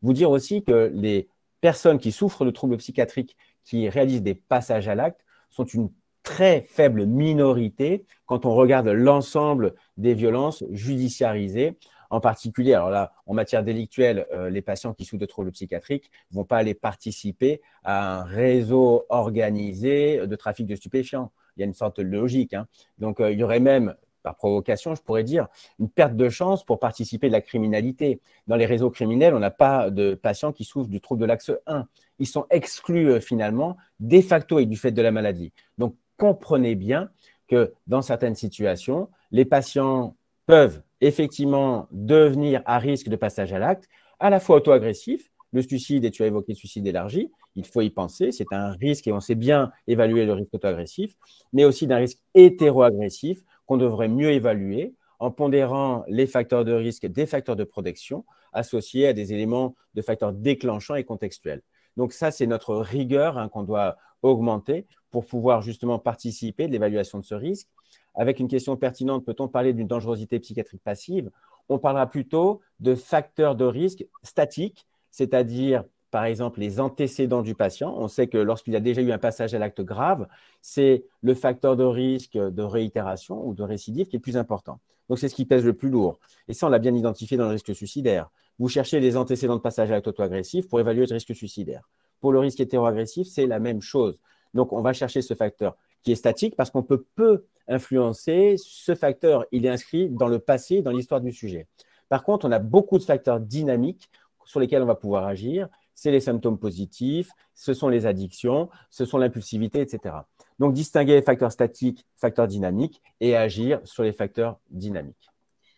Vous dire aussi que les personnes qui souffrent de troubles psychiatriques, qui réalisent des passages à l'acte, sont une très faible minorité quand on regarde l'ensemble des violences judiciarisées. En particulier, alors là, en matière délictuelle, les patients qui souffrent de troubles psychiatriques ne vont pas aller participer à un réseau organisé de trafic de stupéfiants. Il y a une sorte de logique, hein. Donc, il y aurait même, par provocation, je pourrais dire, une perte de chance pour participer de la criminalité. Dans les réseaux criminels, on n'a pas de patients qui souffrent du trouble de l'axe 1. Ils sont exclus finalement, de facto et du fait de la maladie. Donc, comprenez bien que dans certaines situations, les patients peuvent effectivement devenir à risque de passage à l'acte, à la fois auto-agressif, le suicide, et tu as évoqué le suicide élargi, il faut y penser, c'est un risque et on sait bien évaluer le risque auto-agressif, mais aussi d'un risque hétéro-agressif qu'on devrait mieux évaluer en pondérant les facteurs de risque des facteurs de protection associés à des éléments de facteurs déclenchants et contextuels. Donc ça, c'est notre rigueur, hein, qu'on doit augmenter pour pouvoir justement participer de l'évaluation de ce risque. Avec une question pertinente, peut-on parler d'une dangerosité psychiatrique passive? On parlera plutôt de facteurs de risque statiques, c'est-à-dire par exemple les antécédents du patient. On sait que lorsqu'il y a déjà eu un passage à l'acte grave, c'est le facteur de risque de réitération ou de récidive qui est le plus important. Donc c'est ce qui pèse le plus lourd. Et ça, on l'a bien identifié dans le risque suicidaire. Vous cherchez les antécédents de passage à l'acte auto-agressif pour évaluer le risque suicidaire. Pour le risque hétéro-agressif, c'est la même chose. Donc on va chercher ce facteur qui est statique parce qu'on peut peu influencer ce facteur. Il est inscrit dans le passé, dans l'histoire du sujet. Par contre, on a beaucoup de facteurs dynamiques sur lesquels on va pouvoir agir. C'est les symptômes positifs, ce sont les addictions, ce sont l'impulsivité, etc. Donc, distinguer les facteurs statiques, facteurs dynamiques et agir sur les facteurs dynamiques.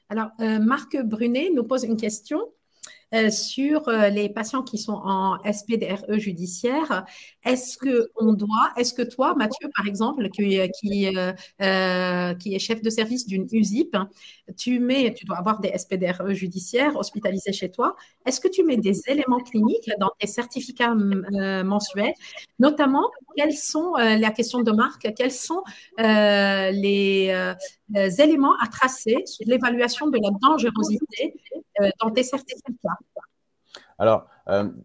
Alors, Marc Brunet nous pose une question sur les patients qui sont en SPDRE judiciaire. Est-ce que toi, Mathieu, par exemple, qui est chef de service d'une USIP, tu dois avoir des SPDRE judiciaires hospitalisés chez toi. Est-ce que tu mets des éléments cliniques dans tes certificats mensuels, notamment quels sont, la question de Marc, quels sont les éléments à tracer sur l'évaluation de la dangerosité dans tes certificats? Alors,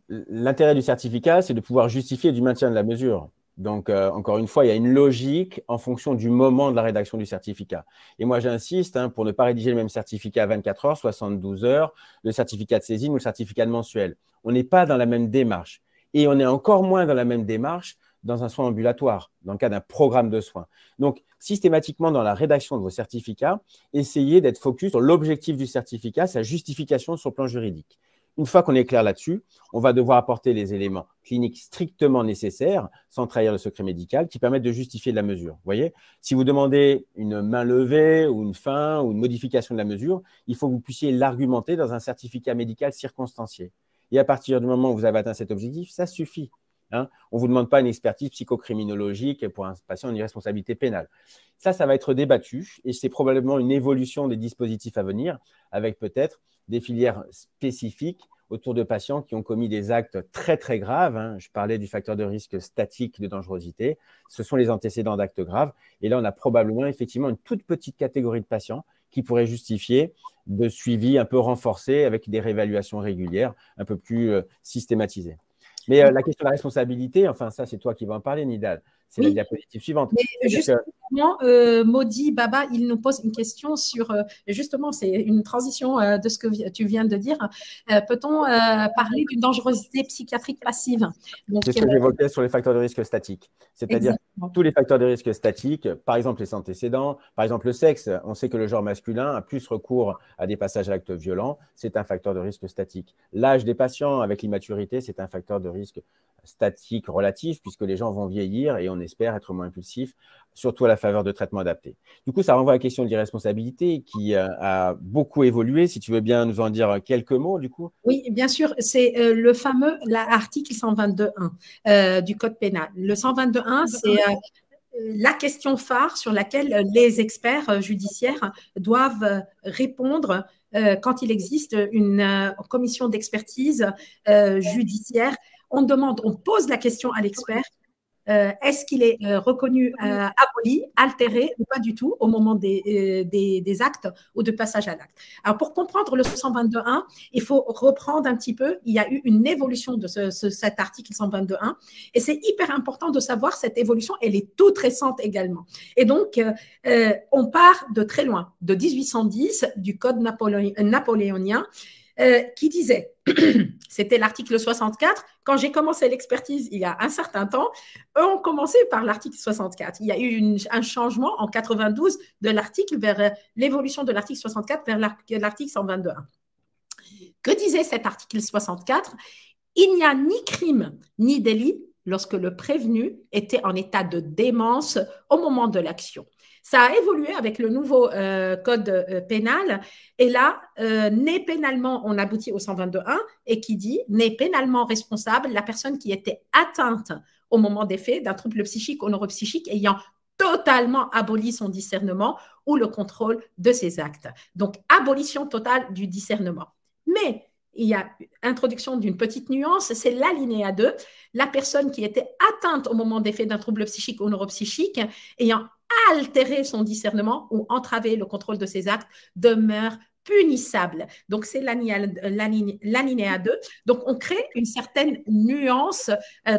l'intérêt du certificat, c'est de pouvoir justifier du maintien de la mesure. Donc, encore une fois, il y a une logique en fonction du moment de la rédaction du certificat. Et moi, j'insiste, hein, pour ne pas rédiger le même certificat à 24 heures, 72 heures, le certificat de saisine ou le certificat de mensuel. On n'est pas dans la même démarche. Et on est encore moins dans la même démarche dans un soin ambulatoire, dans le cas d'un programme de soins. Donc, systématiquement, dans la rédaction de vos certificats, essayez d'être focus sur l'objectif du certificat, sa justification sur le plan juridique. Une fois qu'on est clair là-dessus, on va devoir apporter les éléments cliniques strictement nécessaires, sans trahir le secret médical, qui permettent de justifier de la mesure. Vous voyez, si vous demandez une main levée ou une fin ou une modification de la mesure, il faut que vous puissiez l'argumenter dans un certificat médical circonstancié. Et à partir du moment où vous avez atteint cet objectif, ça suffit. Hein, on ne vous demande pas une expertise psychocriminologique pour un patient en irresponsabilité pénale. Ça va être débattu et c'est probablement une évolution des dispositifs à venir avec peut-être des filières spécifiques autour de patients qui ont commis des actes très, très graves. Hein. Je parlais du facteur de risque statique de dangerosité. Ce sont les antécédents d'actes graves. Et là, on a probablement effectivement une toute petite catégorie de patients qui pourrait justifier de suivi un peu renforcé avec des réévaluations régulières, un peu plus systématisées. Mais la question de la responsabilité, enfin ça, c'est toi qui vas en parler, Nidal. C'est la diapositive suivante. Mais justement, Maudit Baba, il nous pose une question sur, justement, c'est une transition de ce que tu viens de dire. Peut-on parler d'une dangerosité psychiatrique passive? C'est ce que j'évoquais sur les facteurs de risque statiques. C'est-à-dire tous les facteurs de risque statiques, par exemple les antécédents, par exemple le sexe. On sait que le genre masculin a plus recours à des passages à l'acte violent. C'est un facteur de risque statique. L'âge des patients avec l'immaturité, c'est un facteur de risque statique relatif, puisque les gens vont vieillir et on espère être moins impulsifs, surtout à la faveur de traitements adaptés. Du coup, ça renvoie à la question de l'irresponsabilité qui a beaucoup évolué. Si tu veux bien nous en dire quelques mots, du coup. Oui, bien sûr. C'est le fameux article 122.1 du Code pénal. Le 122.1, c'est la question phare sur laquelle les experts judiciaires doivent répondre quand il existe une commission d'expertise judiciaire. On pose la question à l'expert. Est-ce qu'il est reconnu aboli, altéré ou pas du tout au moment des actes ou de passage à l'acte? Alors, pour comprendre le 122.1, il faut reprendre un petit peu. Il y a eu une évolution de cet article 122.1 et c'est hyper important de savoir cette évolution. Elle est toute récente également. Et donc, on part de très loin, de 1810, du Code napoléonien, qui disait, c'était l'article 64, quand j'ai commencé l'expertise il y a un certain temps, eux ont commencé par l'article 64. Il y a eu un changement en 92 de l'article vers l'évolution de l'article 64 vers l'article 122.1. Que disait cet article 64? Il n'y a ni crime ni délit lorsque le prévenu était en état de démence au moment de l'action. Ça a évolué avec le nouveau code pénal. Et là, n'est pénalement, on aboutit au 122.1 et qui dit n'est pénalement responsable la personne qui était atteinte au moment des faits d'un trouble psychique ou neuropsychique ayant totalement aboli son discernement ou le contrôle de ses actes. Donc, abolition totale du discernement. Mais il y a introduction d'une petite nuance, c'est l'alinéa 2. La personne qui était atteinte au moment des faits d'un trouble psychique ou neuropsychique ayant altéré son discernement ou entravé le contrôle de ses actes demeure punissable. Donc, c'est l'alinéa 2. Donc, on crée une certaine nuance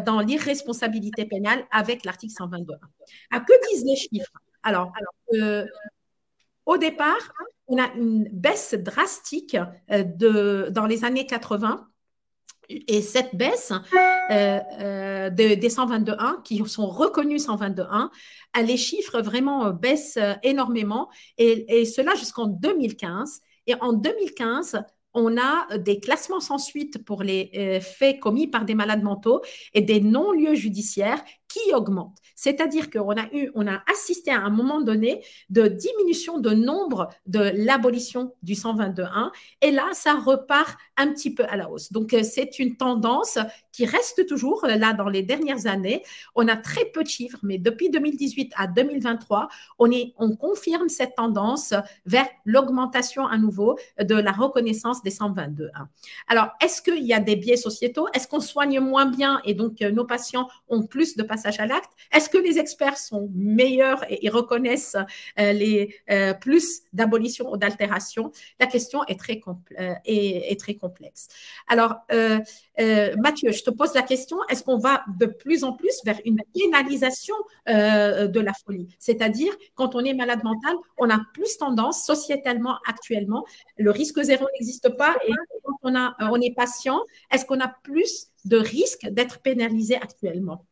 dans l'irresponsabilité pénale avec l'article 122.1. À que disent les chiffres? Alors au départ, on a une baisse drastique dans les années 80. Et cette baisse des 122.1 qui sont reconnus 122.1, les chiffres vraiment baissent énormément et cela jusqu'en 2015. Et en 2015, on a des classements sans suite pour les faits commis par des malades mentaux et des non-lieux judiciaires qui augmentent. C'est-à-dire qu'on a assisté à un moment donné de diminution de nombre de l'abolition du 122.1 et là, ça repart un petit peu à la hausse. Donc, c'est une tendance qui reste toujours là dans les dernières années. On a très peu de chiffres, mais depuis 2018 à 2023, on confirme cette tendance vers l'augmentation à nouveau de la reconnaissance des 122.1. Alors, est-ce qu'il y a des biais sociétaux? Est-ce qu'on soigne moins bien et donc nos patients ont plus de passages passage à l'acte. Est-ce que les experts sont meilleurs et reconnaissent plus d'abolition ou d'altération? La question est très complexe. Alors, Mathieu, je te pose la question, est-ce qu'on va de plus en plus vers une pénalisation de la folie? C'est-à-dire, quand on est malade mental, on a plus tendance, sociétalement, actuellement, le risque zéro n'existe pas, et quand on est patient, est-ce qu'on a plus de risques d'être pénalisé actuellement?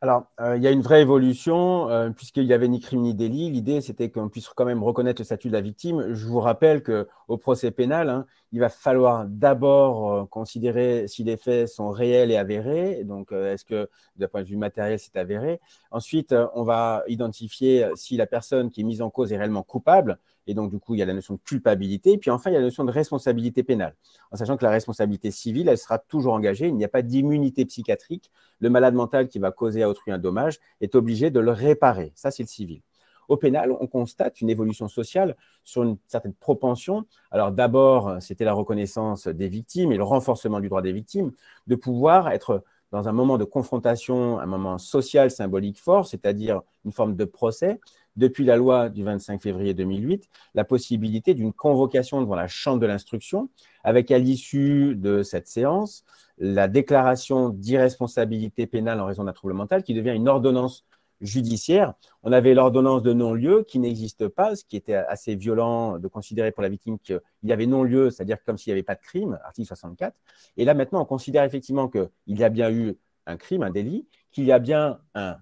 Alors, il y a une vraie évolution, puisqu'il n'y avait ni crime ni délit. L'idée, c'était qu'on puisse quand même reconnaître le statut de la victime. Je vous rappelle qu'au procès pénal, hein, il va falloir d'abord considérer si les faits sont réels et avérés. Donc, est-ce que, d'un point de vue matériel, c'est avéré? Ensuite, on va identifier si la personne qui est mise en cause est réellement coupable. Et donc, du coup, il y a la notion de culpabilité. Et puis, enfin, il y a la notion de responsabilité pénale. En sachant que la responsabilité civile, elle sera toujours engagée. Il n'y a pas d'immunité psychiatrique. Le malade mental qui va causer à autrui un dommage est obligé de le réparer. Ça, c'est le civil. Au pénal, on constate une évolution sociale sur une certaine propension. Alors d'abord, c'était la reconnaissance des victimes et le renforcement du droit des victimes de pouvoir être dans un moment de confrontation, un moment social, symbolique fort, c'est-à-dire une forme de procès. Depuis la loi du 25 février 2008, la possibilité d'une convocation devant la chambre de l'instruction, avec à l'issue de cette séance, la déclaration d'irresponsabilité pénale en raison d'un trouble mental qui devient une ordonnance judiciaire. On avait l'ordonnance de non-lieu qui n'existe pas, ce qui était assez violent de considérer pour la victime qu'il y avait non-lieu, c'est-à-dire comme s'il n'y avait pas de crime, article 64. Et là, maintenant, on considère effectivement qu'il y a bien eu un crime, un délit, qu'il y a bien un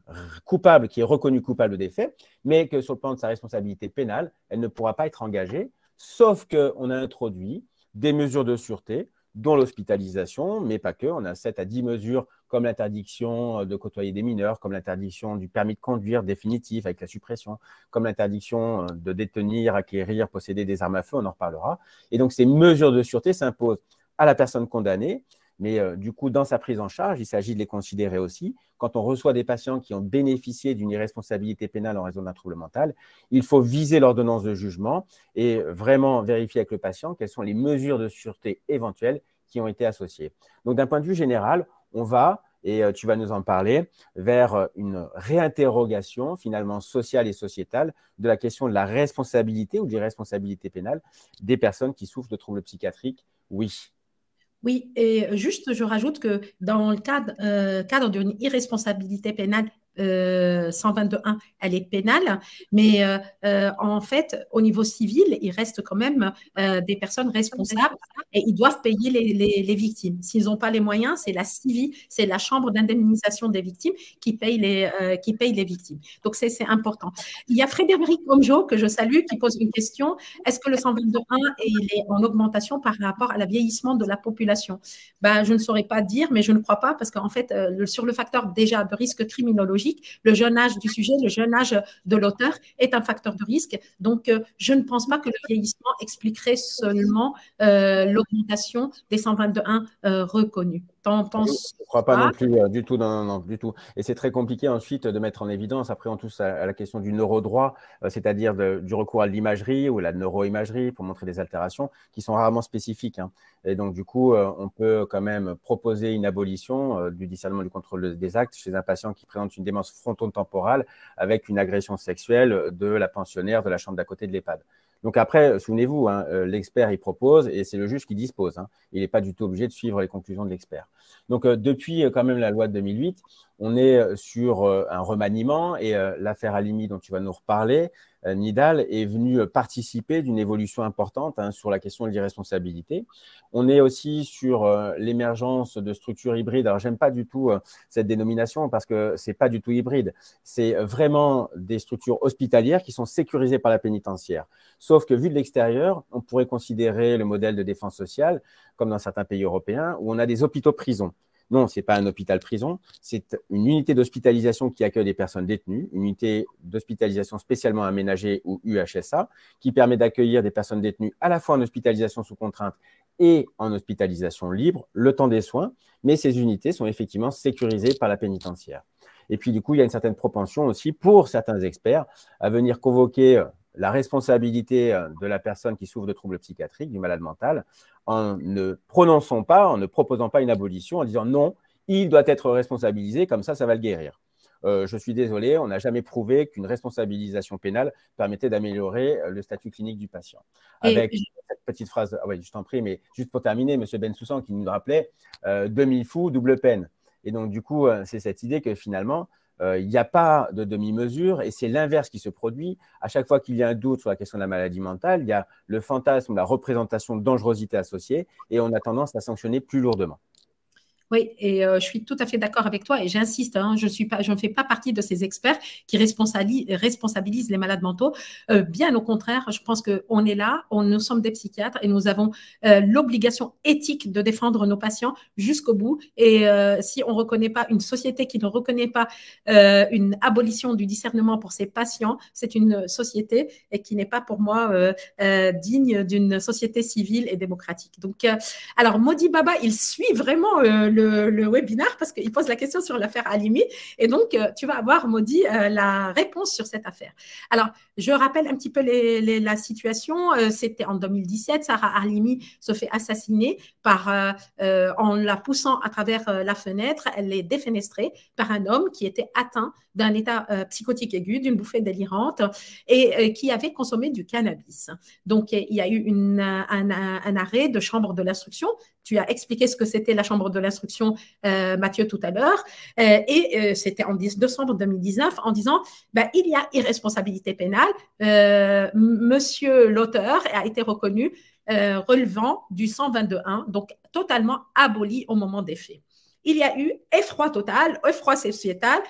coupable qui est reconnu coupable des faits, mais que sur le plan de sa responsabilité pénale, elle ne pourra pas être engagée, sauf qu'on a introduit des mesures de sûreté, dont l'hospitalisation, mais pas que. On a 7 à 10 mesures comme l'interdiction de côtoyer des mineurs, comme l'interdiction du permis de conduire définitif avec la suppression, comme l'interdiction de détenir, acquérir, posséder des armes à feu, on en reparlera. Et donc, ces mesures de sûreté s'imposent à la personne condamnée, mais du coup, dans sa prise en charge, il s'agit de les considérer aussi. Quand on reçoit des patients qui ont bénéficié d'une irresponsabilité pénale en raison d'un trouble mental, il faut viser l'ordonnance de jugement et vraiment vérifier avec le patient quelles sont les mesures de sûreté éventuelles qui ont été associées. Donc, d'un point de vue général, on va, et tu vas nous en parler, vers une réinterrogation finalement sociale et sociétale de la question de la responsabilité ou de l'irresponsabilité pénale des personnes qui souffrent de troubles psychiatriques. Oui. Oui, et juste, je rajoute que dans le cadre d'une irresponsabilité pénale, 122.1, elle est pénale, mais en fait, au niveau civil, il reste quand même des personnes responsables et ils doivent payer les victimes. S'ils n'ont pas les moyens, c'est la CIVI, c'est la Chambre d'indemnisation des victimes qui paye les victimes. Donc, c'est important. Il y a Frédéric Omjo, que je salue, qui pose une question. Est-ce que le 122.1 il est en augmentation par rapport à la vieillissement de la population? Ben, je ne saurais pas dire, mais je ne crois pas parce qu'en fait, sur le facteur déjà de risque criminologique, le jeune âge du sujet, le jeune âge de l'auteur est un facteur de risque. Donc, je ne pense pas que le vieillissement expliquerait seulement l'augmentation des 122.1 reconnus. Je ne crois pas non plus du tout, non, non, du tout. Et c'est très compliqué ensuite de mettre en évidence, après on touche à la question du neurodroit, c'est-à-dire du recours à l'imagerie ou la neuroimagerie pour montrer des altérations qui sont rarement spécifiques. Hein. Et donc du coup, on peut quand même proposer une abolition du discernement du contrôle des actes chez un patient qui présente une démence frontotemporale avec une agression sexuelle de la pensionnaire de la chambre d'à côté de l'EHPAD. Donc après, souvenez-vous, hein, l'expert, il propose et c'est le juge qui dispose. Hein. Il n'est pas du tout obligé de suivre les conclusions de l'expert. Donc depuis quand même la loi de 2008, on est sur un remaniement et l'affaire Halimi dont tu vas nous reparler, Nidal, est venue participer d'une évolution importante hein, sur la question de l'irresponsabilité. On est aussi sur l'émergence de structures hybrides. Alors, j'aime pas du tout cette dénomination parce que c'est pas du tout hybride. C'est vraiment des structures hospitalières qui sont sécurisées par la pénitentiaire. Sauf que vu de l'extérieur, on pourrait considérer le modèle de défense sociale, comme dans certains pays européens, où on a des hôpitaux-prisons. Non, ce n'est pas un hôpital-prison, c'est une unité d'hospitalisation qui accueille des personnes détenues, une unité d'hospitalisation spécialement aménagée ou UHSA, qui permet d'accueillir des personnes détenues à la fois en hospitalisation sous contrainte et en hospitalisation libre, le temps des soins, mais ces unités sont effectivement sécurisées par la pénitentiaire. Et puis, du coup, il y a une certaine propension aussi pour certains experts à venir convoquer la responsabilité de la personne qui souffre de troubles psychiatriques, du malade mental, en ne proposant pas une abolition, en disant non, il doit être responsabilisé, comme ça va le guérir. je suis désolé, on n'a jamais prouvé qu'une responsabilisation pénale permettait d'améliorer le statut clinique du patient. Avec cette petite phrase, ah oui, je t'en prie, mais juste pour terminer, M. Bensoussan qui nous rappelait demi-fou, double peine. Et donc, du coup, c'est cette idée que finalement, il n'y a pas de demi-mesure et c'est l'inverse qui se produit. À chaque fois qu'il y a un doute sur la question de la maladie mentale, il y a le fantasme, la représentation de dangerosité associée et on a tendance à sanctionner plus lourdement. Oui, et je suis tout à fait d'accord avec toi et j'insiste, hein, je ne fais pas partie de ces experts qui responsabilisent les malades mentaux. Bien au contraire, je pense qu'on est là, nous sommes des psychiatres et nous avons l'obligation éthique de défendre nos patients jusqu'au bout. Et si on ne reconnaît pas une société qui ne reconnaît pas une abolition du discernement pour ses patients, c'est une société et qui n'est pas pour moi digne d'une société civile et démocratique. Donc, alors, Modi Baba, il suit vraiment le webinaire parce qu'il pose la question sur l'affaire Halimi. Et donc, tu vas avoir, Modi, la réponse sur cette affaire. Alors, je rappelle un petit peu la situation. C'était en 2017. Sarah Halimi se fait assassiner en la poussant à travers la fenêtre. Elle est défenestrée par un homme qui était atteint d'un état psychotique aigu, d'une bouffée délirante et qui avait consommé du cannabis. Donc, il y a eu un arrêt de chambre de l'instruction. Tu as expliqué ce que c'était la chambre de l'instruction, Mathieu, tout à l'heure. C'était en décembre 2019 en disant il y a irresponsabilité pénale. Monsieur l'auteur a été reconnu relevant du 122.1, donc totalement aboli au moment des faits. Il y a eu effroi total, effroi sociétal.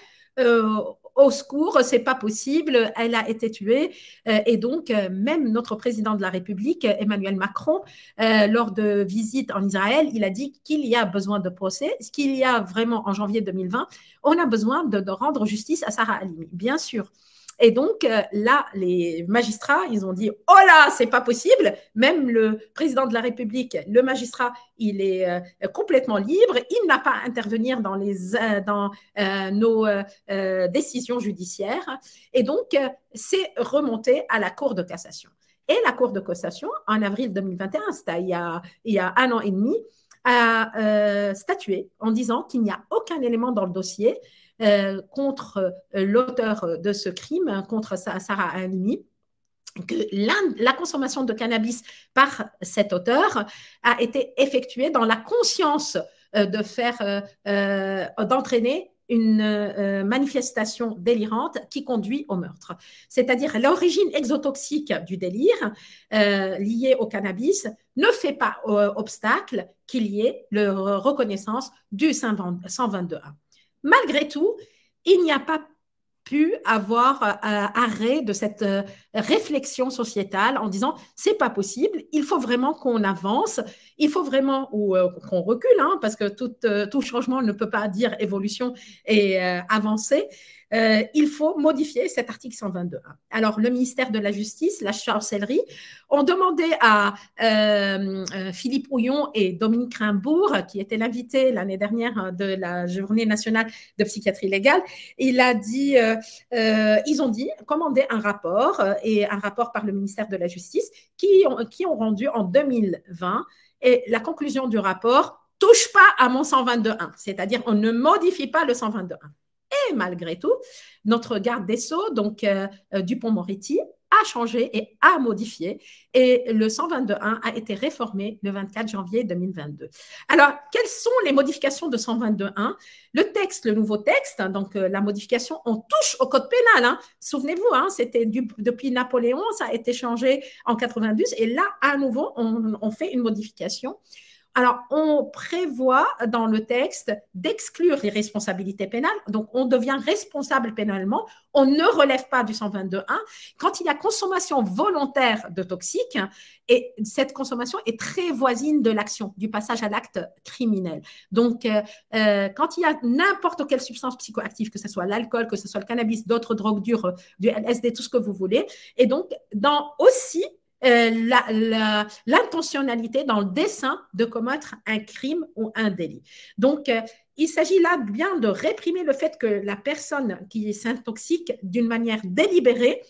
Au secours, c'est pas possible, elle a été tuée. Et donc, même notre président de la République, Emmanuel Macron, lors de visites en Israël, il a dit qu'il y a besoin de procès, ce qu'il y a vraiment en janvier 2020, on a besoin de rendre justice à Sarah Halimi, bien sûr. Et donc, là, les magistrats, ils ont dit « Oh là, c'est pas possible !» Même le président de la République, le magistrat, il est complètement libre. Il n'a pas à intervenir dans nos décisions judiciaires. Et donc, c'est remonté à la Cour de cassation. Et la Cour de cassation, en avril 2021, c'était il y a 1 an et demi, a statué en disant qu'il n'y a aucun élément dans le dossier contre l'auteur de ce crime, contre Sarah Halimi, que la consommation de cannabis par cet auteur a été effectuée dans la conscience d'entraîner une manifestation délirante qui conduit au meurtre. C'est-à-dire l'origine exotoxique du délire lié au cannabis ne fait pas obstacle qu'il y ait la reconnaissance du 122.1. Malgré tout, il n'y a pas pu avoir arrêt de cette réflexion sociétale en disant c'est pas possible, il faut vraiment qu'on avance, il faut vraiment qu'on recule, hein, parce que tout changement ne peut pas dire évolution et avancer. Il faut modifier cet article 122.1. Alors, le ministère de la Justice, la chancellerie, ont demandé à Philippe Houillon et Dominique Rimbourg, qui était l'invité l'année dernière de la Journée nationale de psychiatrie légale, ils ont dit commander un rapport, et un rapport par le ministère de la Justice, qui ont rendu en 2020. Et la conclusion du rapport, touche pas à mon 122.1, c'est-à-dire on ne modifie pas le 122.1. Et malgré tout, notre garde des Sceaux, donc Dupond-Moretti, a changé et a modifié. Et le 122.1 a été réformé le 24 janvier 2022. Alors, quelles sont les modifications de 122.1? Le nouveau texte, donc la modification, on touche au code pénal. Hein. Souvenez-vous, hein, c'était depuis Napoléon, ça a été changé en 92. Et là, à nouveau, on fait une modification. Alors, on prévoit dans le texte d'exclure les responsabilités pénales. Donc, on devient responsable pénalement. On ne relève pas du 122.1 quand il y a consommation volontaire de toxiques et cette consommation est très voisine de l'action, du passage à l'acte criminel. Donc, quand il y a n'importe quelle substance psychoactive, que ce soit l'alcool, que ce soit le cannabis, d'autres drogues dures, du LSD, tout ce que vous voulez, et donc, aussi l'intentionnalité dans le dessein de commettre un crime ou un délit. Donc, il s'agit là bien de réprimer le fait que la personne qui s'intoxique d'une manière délibérée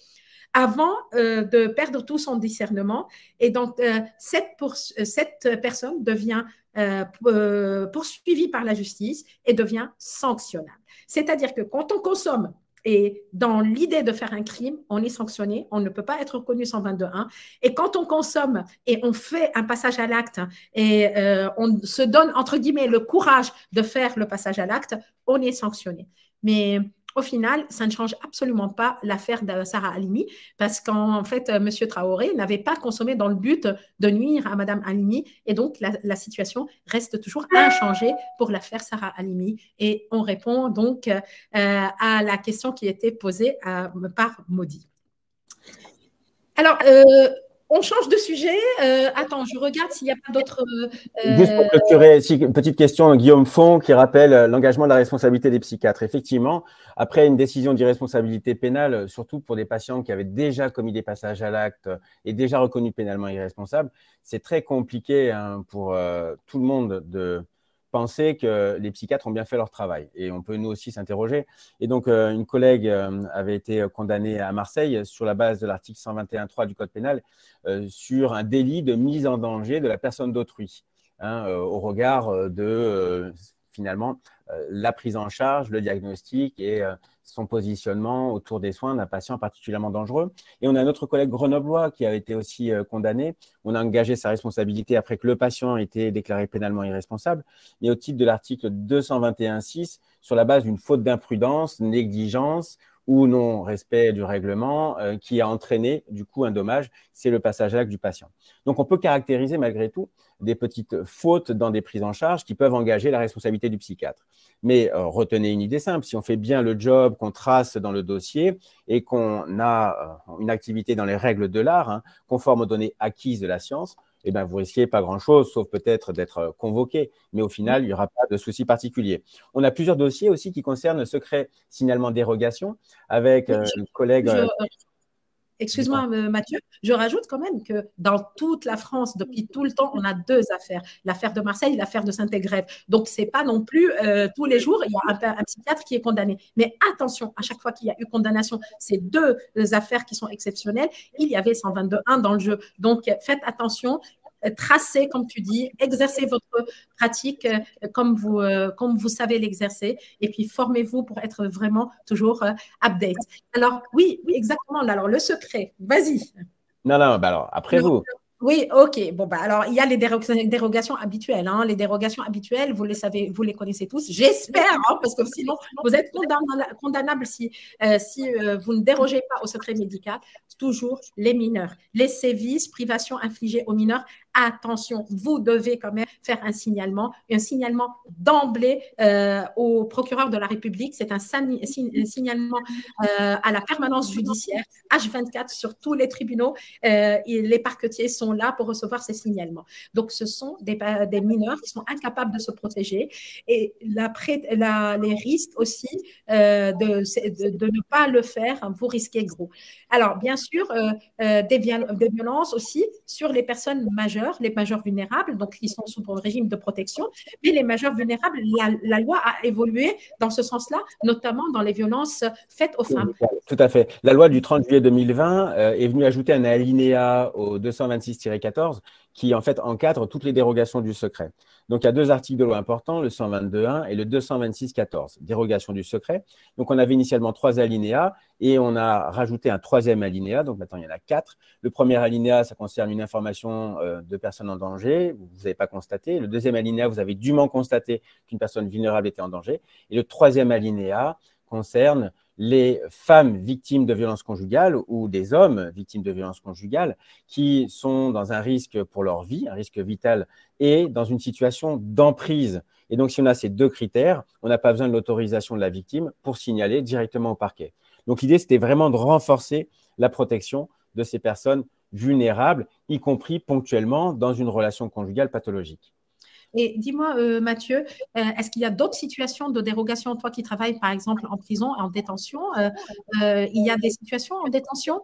avant de perdre tout son discernement. Et donc, cette personne devient poursuivi par la justice et devient sanctionnable. C'est-à-dire que quand on consomme et dans l'idée de faire un crime, on est sanctionné, on ne peut pas être reconnu 122.1. Et quand on consomme et on fait un passage à l'acte et on se donne, entre guillemets, le courage de faire le passage à l'acte, on est sanctionné. Mais au final, ça ne change absolument pas l'affaire de Sarah Halimi parce qu'en fait, M. Traoré n'avait pas consommé dans le but de nuire à Mme Halimi et donc situation reste toujours inchangée pour l'affaire Sarah Halimi. Et on répond donc à la question qui était posée par Maudit. Alors, on change de sujet. Attends, je regarde s'il n'y a pas d'autres… Juste pour clôturer, une petite question, Guillaume Font, qui rappelle l'engagement de la responsabilité des psychiatres. Effectivement, après une décision d'irresponsabilité pénale, surtout pour des patients qui avaient déjà commis des passages à l'acte et déjà reconnus pénalement irresponsables, c'est très compliqué pour tout le monde de penser que les psychiatres ont bien fait leur travail. Et on peut nous aussi s'interroger. Et donc, une collègue avait été condamnée à Marseille sur la base de l'article 121.3 du Code pénal sur un délit de mise en danger de la personne d'autrui, au regard de, finalement, la prise en charge, le diagnostic et son positionnement autour des soins d'un patient particulièrement dangereux. Et on a notre collègue grenoblois qui a été aussi condamné. On a engagé sa responsabilité après que le patient ait été déclaré pénalement irresponsable, mais au titre de l'article 221.6, sur la base d'une faute d'imprudence, négligence ou non-respect du règlement qui a entraîné du coup un dommage, c'est le passage à l'acte du patient. Donc on peut caractériser malgré tout des petites fautes dans des prises en charge qui peuvent engager la responsabilité du psychiatre. Mais retenez une idée simple, si on fait bien le job, qu'on trace dans le dossier et qu'on a une activité dans les règles de l'art, conforme aux données acquises de la science, eh bien, vous risquez pas grand-chose, sauf peut-être d'être convoqué. Mais au final, il n'y aura pas de souci particulier. On a plusieurs dossiers aussi qui concernent le secret signalement dérogation avec un collègue… Excuse-moi, Mathieu, je rajoute quand même que dans toute la France, depuis tout le temps, on a deux affaires. L'affaire de Marseille et l'affaire de Saint-Égrève. Donc, ce n'est pas non plus tous les jours, il y a un psychiatre qui est condamné. Mais attention, à chaque fois qu'il y a eu condamnation, ces deux affaires qui sont exceptionnelles, il y avait 122.1 dans le jeu. Donc, faites attention. Tracez, comme tu dis, exercez votre pratique comme vous savez l'exercer et puis formez-vous pour être vraiment toujours update. Alors, oui, exactement. Alors, le secret, vas-y. Non, bah alors, après vous. Oui, ok. Bon, bah, alors, il y a les dérogations habituelles. Les dérogations habituelles, vous les savez, vous les connaissez tous. J'espère, parce que sinon, vous êtes condamnable si vous ne dérogez pas au secret médical. Toujours les mineurs. Les sévices, privations infligées aux mineurs. Attention, vous devez quand même faire un signalement d'emblée au procureur de la République. C'est un signalement à la permanence judiciaire, H24 sur tous les tribunaux. Et les parquetiers sont là pour recevoir ces signalements. Donc, ce sont des mineurs qui sont incapables de se protéger et les risques aussi de ne pas le faire, vous risquez gros. Alors, bien sûr, des violences aussi sur les personnes majeures, les majeurs vulnérables, donc qui sont sous régime de protection, mais les majeurs vulnérables, la loi a évolué dans ce sens-là, notamment dans les violences faites aux femmes. Tout à fait. La loi du 30 juillet 2020 est venue ajouter un alinéa au 226-14 qui, en fait, encadre toutes les dérogations du secret. Donc, il y a deux articles de loi importants, le 122.1 et le 226-14, dérogation du secret. Donc, on avait initialement 3 alinéas et on a rajouté un 3e alinéa. Donc, maintenant, il y en a 4. Le premier alinéa, ça concerne une information de personnes en danger. Vous n'avez pas constaté. Le 2e alinéa, vous avez dûment constaté qu'une personne vulnérable était en danger. Et le 3e alinéa concerne les femmes victimes de violences conjugales ou des hommes victimes de violences conjugales qui sont dans un risque pour leur vie, un risque vital, et dans une situation d'emprise. Et donc, si on a ces deux critères, on n'a pas besoin de l'autorisation de la victime pour signaler directement au parquet. Donc, l'idée, c'était vraiment de renforcer la protection de ces personnes vulnérables, y compris ponctuellement dans une relation conjugale pathologique. Et dis-moi, Mathieu, est-ce qu'il y a d'autres situations de dérogation, toi qui travailles par exemple en prison, en détention, il y a des situations en détention?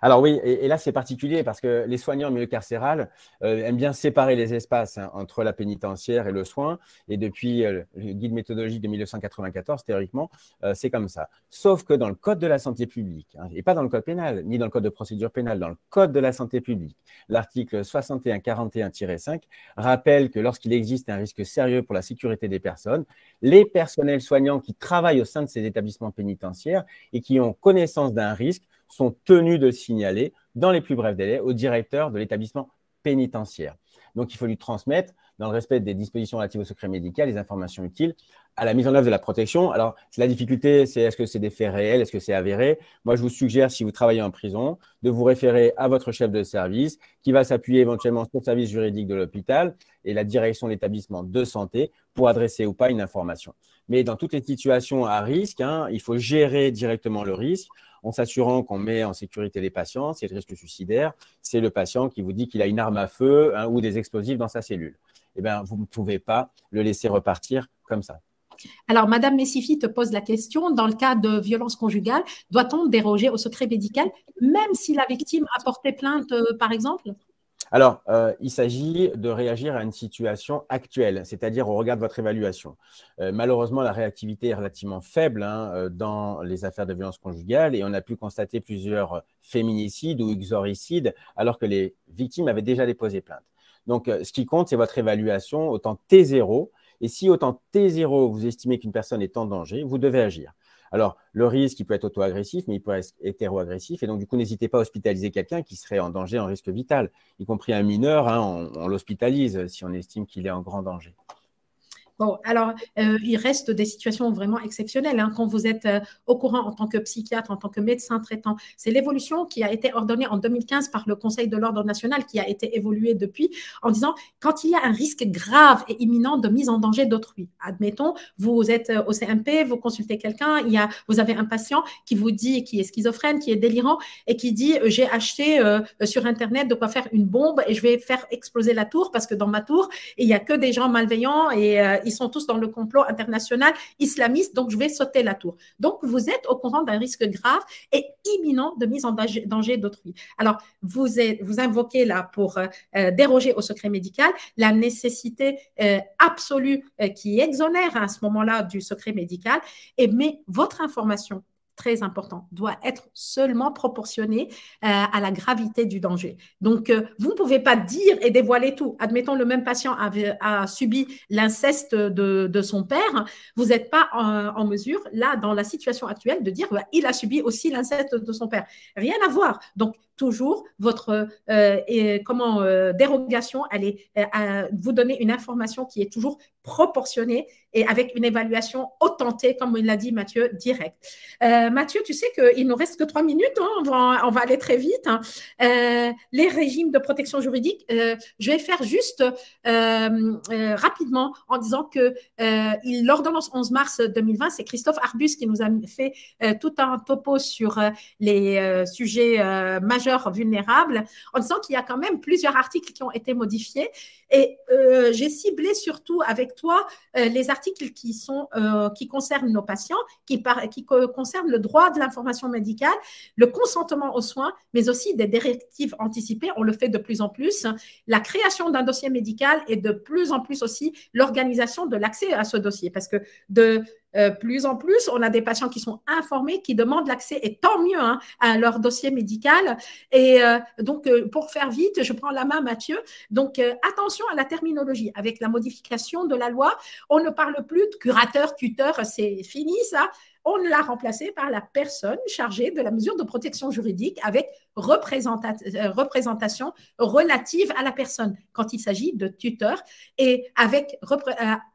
Alors oui, et là c'est particulier parce que les soignants en milieu carcéral aiment bien séparer les espaces entre la pénitentiaire et le soin. Et depuis le guide méthodologique de 1994, théoriquement, c'est comme ça. Sauf que dans le Code de la santé publique, et pas dans le Code pénal, ni dans le Code de procédure pénale, dans le Code de la santé publique, l'article 6141-5 rappelle que lorsqu'il existe un risque sérieux pour la sécurité des personnes, les personnels soignants qui travaillent au sein de ces établissements pénitentiaires et qui ont connaissance d'un risque sont tenus de le signaler dans les plus brefs délais au directeur de l'établissement pénitentiaire. Donc, il faut lui transmettre, dans le respect des dispositions relatives au secret médical, les informations utiles à la mise en œuvre de la protection. Alors, la difficulté, c'est est-ce que c'est des faits réels, est-ce que c'est avéré? Moi, je vous suggère, si vous travaillez en prison, de vous référer à votre chef de service qui va s'appuyer éventuellement sur le service juridique de l'hôpital et la direction de l'établissement de santé pour adresser ou pas une information. Mais dans toutes les situations à risque, il faut gérer directement le risque en s'assurant qu'on met en sécurité les patients. C'est le risque suicidaire, c'est le patient qui vous dit qu'il a une arme à feu ou des explosifs dans sa cellule. Eh bien, vous ne pouvez pas le laisser repartir comme ça. Alors, Madame Messifi te pose la question, dans le cas de violence conjugale, doit-on déroger au secret médical, même si la victime a porté plainte, par exemple? Alors, il s'agit de réagir à une situation actuelle, c'est-à-dire au regard de votre évaluation. Malheureusement, la réactivité est relativement faible dans les affaires de violence conjugale et on a pu constater plusieurs féminicides ou uxoricides alors que les victimes avaient déjà déposé plainte. Donc, ce qui compte, c'est votre évaluation au temps T0. Et si au temps T0, vous estimez qu'une personne est en danger, vous devez agir. Alors, le risque, il peut être auto-agressif, mais il peut être hétéro-agressif. Et donc, du coup, n'hésitez pas à hospitaliser quelqu'un qui serait en danger, en risque vital, y compris un mineur. On l'hospitalise si on estime qu'il est en grand danger. Bon, alors, il reste des situations vraiment exceptionnelles quand vous êtes au courant en tant que psychiatre, en tant que médecin traitant. C'est l'évolution qui a été ordonnée en 2015 par le Conseil de l'ordre national, qui a été évoluée depuis, en disant quand il y a un risque grave et imminent de mise en danger d'autrui. Admettons, vous êtes au CMP, vous consultez quelqu'un, vous avez un patient qui vous dit, qui est schizophrène, qui est délirant et qui dit j'ai acheté sur Internet de quoi faire une bombe et je vais faire exploser la tour parce que dans ma tour, il n'y a que des gens malveillants et ils sont tous dans le complot international islamiste, donc je vais sauter la tour. Donc, vous êtes au courant d'un risque grave et imminent de mise en danger d'autrui. Alors, vous invoquez là pour déroger au secret médical la nécessité absolue qui exonère à ce moment-là du secret médical, mais votre information, très important, doit être seulement proportionné à la gravité du danger. Donc, vous ne pouvez pas dire et dévoiler tout. Admettons, le même patient a subi l'inceste de son père. Vous n'êtes pas en mesure, là, dans la situation actuelle, de dire il a subi aussi l'inceste de son père. Rien à voir. Donc, toujours, votre dérogation, elle est vous donner une information qui est toujours proportionnée et avec une évaluation authentée, comme il l'a dit Mathieu, direct. Mathieu, tu sais qu'il ne nous reste que 3 minutes, on va aller très vite. Les régimes de protection juridique, je vais faire juste rapidement en disant que l'ordonnance 11 mars 2020, c'est Christophe Arbus qui nous a fait tout un topo sur les sujets majeurs vulnérables, en disant qu'il y a quand même plusieurs articles qui ont été modifiés. Et j'ai ciblé surtout avec toi les articles qui concernent nos patients, qui concernent le droit de l'information médicale, le consentement aux soins, mais aussi des directives anticipées. On le fait de plus en plus. La création d'un dossier médical et de plus en plus aussi l'organisation de l'accès à ce dossier. Parce que de plus en plus, on a des patients qui sont informés, qui demandent l'accès, et tant mieux, à leur dossier médical. Et donc, pour faire vite, je prends la main, Mathieu. Donc, attention à la terminologie. Avec la modification de la loi, on ne parle plus de curateur, tuteur, c'est fini ça. On l'a remplacé par la personne chargée de la mesure de protection juridique avec représentation relative à la personne quand il s'agit de tuteur et avec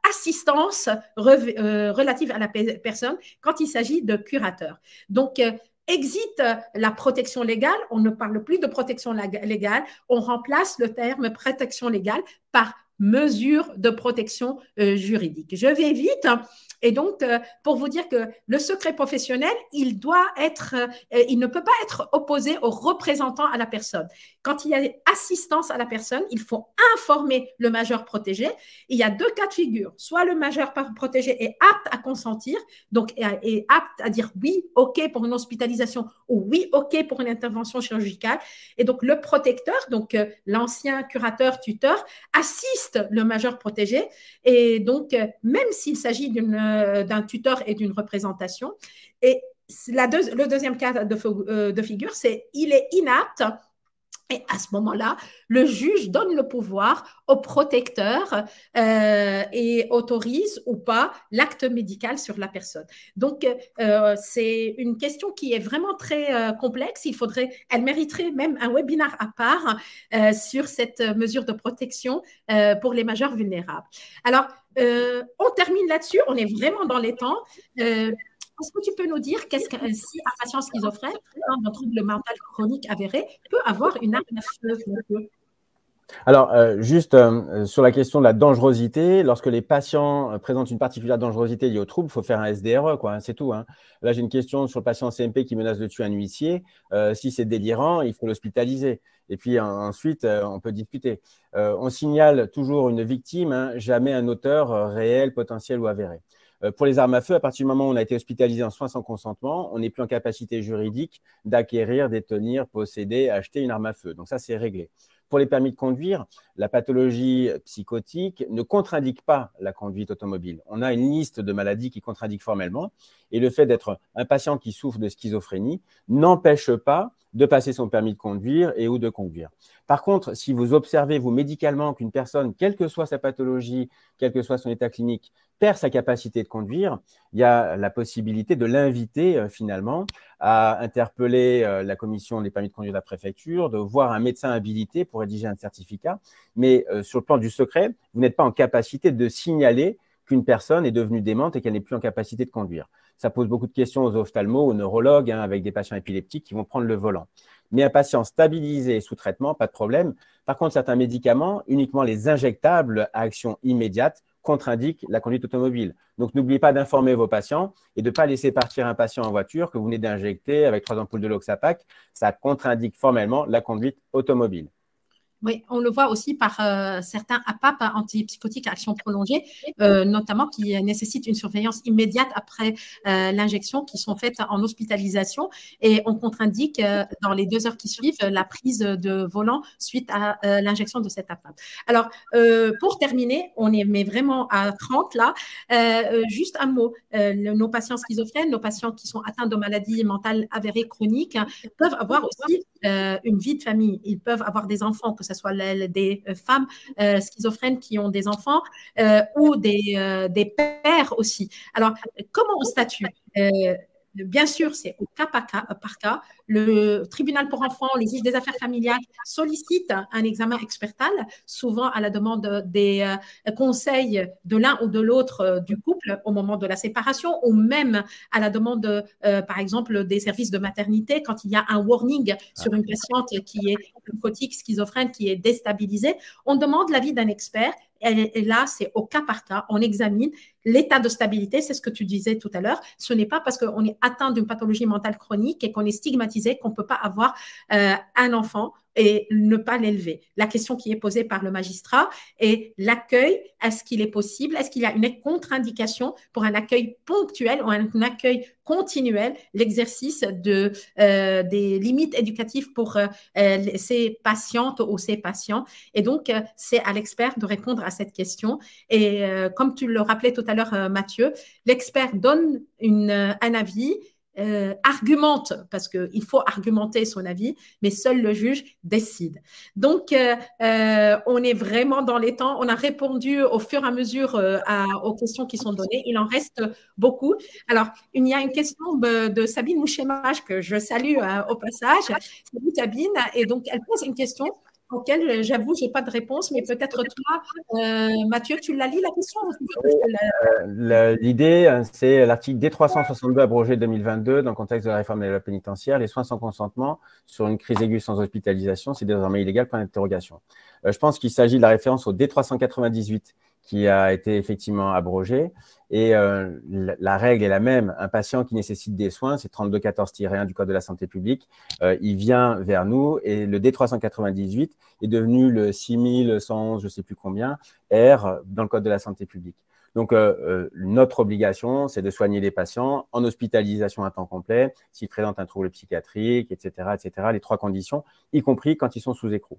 assistance relative à la personne quand il s'agit de curateur. Donc, exit la protection légale, on ne parle plus de protection légale, on remplace le terme protection légale par mesures de protection juridique. Je vais vite. Hein. Et donc, pour vous dire que le secret professionnel, il ne peut pas être opposé au représentant à la personne. Quand il y a assistance à la personne, il faut informer le majeur protégé. Il y a deux cas de figure. Soit le majeur protégé est apte à consentir, donc est apte à dire oui, OK pour une hospitalisation ou oui, OK pour une intervention chirurgicale. Et donc, le protecteur, donc l'ancien curateur, tuteur, assiste le majeur protégé. Et donc, même s'il s'agit d'un tuteur et d'une représentation. Et le deuxième cas de figure, c'est il est inapte. Et à ce moment-là, le juge donne le pouvoir au protecteur et autorise ou pas l'acte médical sur la personne. Donc, c'est une question qui est vraiment très complexe. Elle mériterait même un webinaire à part sur cette mesure de protection pour les majeurs vulnérables. Alors, on termine là-dessus. On est vraiment dans les temps. Est-ce que tu peux nous dire si un patient schizophrène, d'un trouble mental chronique avéré, peut avoir une arme à feu? Alors, juste sur la question de la dangerosité, lorsque les patients présentent une particulière dangerosité liée au trouble, il faut faire un SDRE, quoi, hein, c'est tout. Hein. Là, j'ai une question sur le patient CMP qui menace de tuer un huissier. Si c'est délirant, il faut l'hospitaliser. Et puis ensuite, on peut discuter. On signale toujours une victime, hein, jamais un auteur réel, potentiel ou avéré. Pour les armes à feu, à partir du moment où on a été hospitalisé en soins sans consentement, on n'est plus en capacité juridique d'acquérir, détenir, posséder, acheter une arme à feu. Donc ça, c'est réglé. Pour les permis de conduire, la pathologie psychotique ne contre-indique pas la conduite automobile. On a une liste de maladies qui contre-indiquent formellement et le fait d'être un patient qui souffre de schizophrénie n'empêche pas de passer son permis de conduire et ou de conduire. Par contre, si vous observez, vous, médicalement, qu'une personne, quelle que soit sa pathologie, quel que soit son état clinique, perd sa capacité de conduire, il y a la possibilité de l'inviter finalement à interpeller la commission des permis de conduire de la préfecture, de voir un médecin habilité pour rédiger un certificat. Mais sur le plan du secret, vous n'êtes pas en capacité de signaler qu'une personne est devenue démente et qu'elle n'est plus en capacité de conduire. Ça pose beaucoup de questions aux ophtalmos, aux neurologues, hein, avec des patients épileptiques qui vont prendre le volant. Mais un patient stabilisé sous traitement, pas de problème. Par contre, certains médicaments, uniquement les injectables à action immédiate, contre-indiquent la conduite automobile. Donc, n'oubliez pas d'informer vos patients et de ne pas laisser partir un patient en voiture que vous venez d'injecter avec 3 ampoules de Loxapac. Ça contre-indique formellement la conduite automobile. Oui, on le voit aussi par certains APAP, antipsychotiques à action prolongée, notamment qui nécessitent une surveillance immédiate après l'injection, qui sont faites en hospitalisation et on contre-indique dans les 2 heures qui suivent la prise de volant suite à l'injection de cette APAP. Alors, pour terminer, on est mais vraiment à 30 là. Juste un mot, nos patients schizophrènes, nos patients qui sont atteints de maladies mentales avérées chroniques peuvent avoir aussi une vie de famille. Ils peuvent avoir des enfants, que ce soit des femmes schizophrènes qui ont des enfants ou des pères aussi. Alors, comment on statue? Bien sûr, c'est au cas par cas. Le tribunal pour enfants, les juges des affaires familiales sollicitent un examen expertal, souvent à la demande des conseils de l'un ou de l'autre du couple au moment de la séparation, ou même à la demande, par exemple, des services de maternité, quand il y a un warning sur une patiente qui est psychotique, schizophrène, qui est déstabilisée. On demande l'avis d'un expert. Et là, c'est au cas par cas, on examine l'état de stabilité, c'est ce que tu disais tout à l'heure. Ce n'est pas parce qu'on est atteint d'une pathologie mentale chronique et qu'on est stigmatisé qu'on ne peut pas avoir un enfant et ne pas l'élever. La question qui est posée par le magistrat est l'accueil. Est-ce qu'il est possible? Est-ce qu'il y a une contre-indication pour un accueil ponctuel ou un accueil continuel, l'exercice des limites éducatives pour ces patientes ou ces patients? Et donc, c'est à l'expert de répondre à cette question. Et comme tu le rappelais tout à l'heure, Mathieu, l'expert donne un avis, argumente, parce qu'il faut argumenter son avis, mais seul le juge décide. Donc, on est vraiment dans les temps. On a répondu au fur et à mesure aux questions qui sont données. Il en reste beaucoup. Alors, il y a une question de Sabine Mouchemage que je salue au passage. Salut Sabine. Et donc, elle pose une question. auquel, j'avoue, je n'ai pas de réponse, mais peut-être toi, Mathieu, tu l'as lu la question ou tu veux que Oui, je te l'idée, c'est l'article D362 abrogé 2022 dans le contexte de la réforme de la loi pénitentiaire. Les soins sans consentement sur une crise aiguë sans hospitalisation, c'est désormais illégal, point d'interrogation. Je pense qu'il s'agit de la référence au D398 qui a été effectivement abrogé. Et la règle est la même. Un patient qui nécessite des soins, c'est 3214-1 du Code de la santé publique, il vient vers nous et le D398 est devenu le 6111, je ne sais plus combien, R dans le Code de la santé publique. Donc, notre obligation, c'est de soigner les patients en hospitalisation à temps complet, s'ils présentent un trouble psychiatrique, etc., les 3 conditions, y compris quand ils sont sous écrou.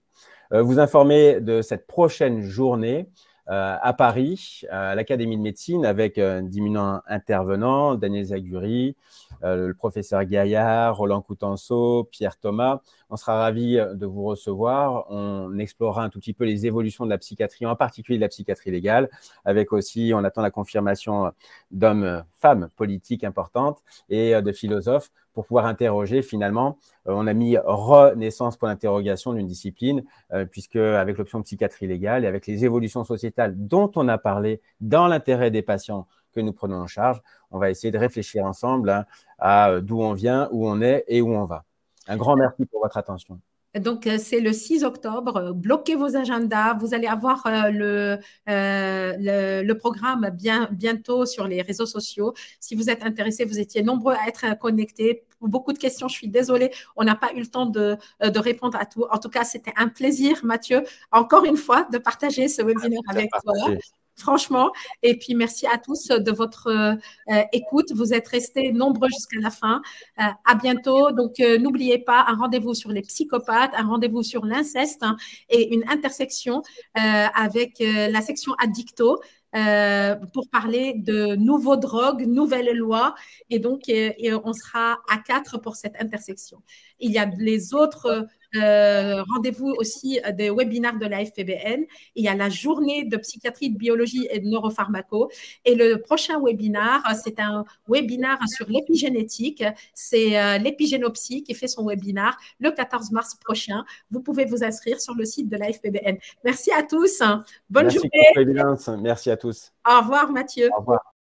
Vous informer de cette prochaine journée à Paris, à l'Académie de médecine, avec d'imminents intervenants, Daniel Zaguri, le professeur Gaillard, Roland Coutenceau, Pierre Thomas. On sera ravis de vous recevoir. On explorera un tout petit peu les évolutions de la psychiatrie, en particulier de la psychiatrie légale, avec aussi, on attend la confirmation d'hommes, femmes politiques importantes et de philosophes pour pouvoir interroger finalement. On a mis renaissance pour l'interrogation d'une discipline, puisque avec l'option psychiatrie légale et avec les évolutions sociétales dont on a parlé dans l'intérêt des patients que nous prenons en charge, on va essayer de réfléchir ensemble à d'où on vient, où on est et où on va. Un grand merci pour votre attention. Donc, c'est le 6 octobre. Bloquez vos agendas. Vous allez avoir le programme bientôt sur les réseaux sociaux. Si vous êtes intéressés, vous étiez nombreux à être connectés. Beaucoup de questions, je suis désolée. On n'a pas eu le temps de répondre à tout. En tout cas, c'était un plaisir, Mathieu, encore une fois, de partager ce webinaire avec toi. Franchement. Et puis, merci à tous de votre écoute. Vous êtes restés nombreux jusqu'à la fin. À bientôt. Donc, n'oubliez pas, un rendez-vous sur les psychopathes, un rendez-vous sur l'inceste et une intersection avec la section addicto. Pour parler de nouveaux drogues, nouvelles lois. Et donc, on sera à 4 pour cette intersection. Il y a les autres rendez-vous aussi des webinaires de la FPBN. Il y a la journée de psychiatrie, de biologie et de neuropharmaco. Et le prochain webinaire, c'est un webinaire sur l'épigénétique. C'est l'épigénopsie qui fait son webinaire le 14 mars prochain. Vous pouvez vous inscrire sur le site de la FPBN. Merci à tous. Bonne journée. Merci à tous. Au revoir, Mathieu. Au revoir.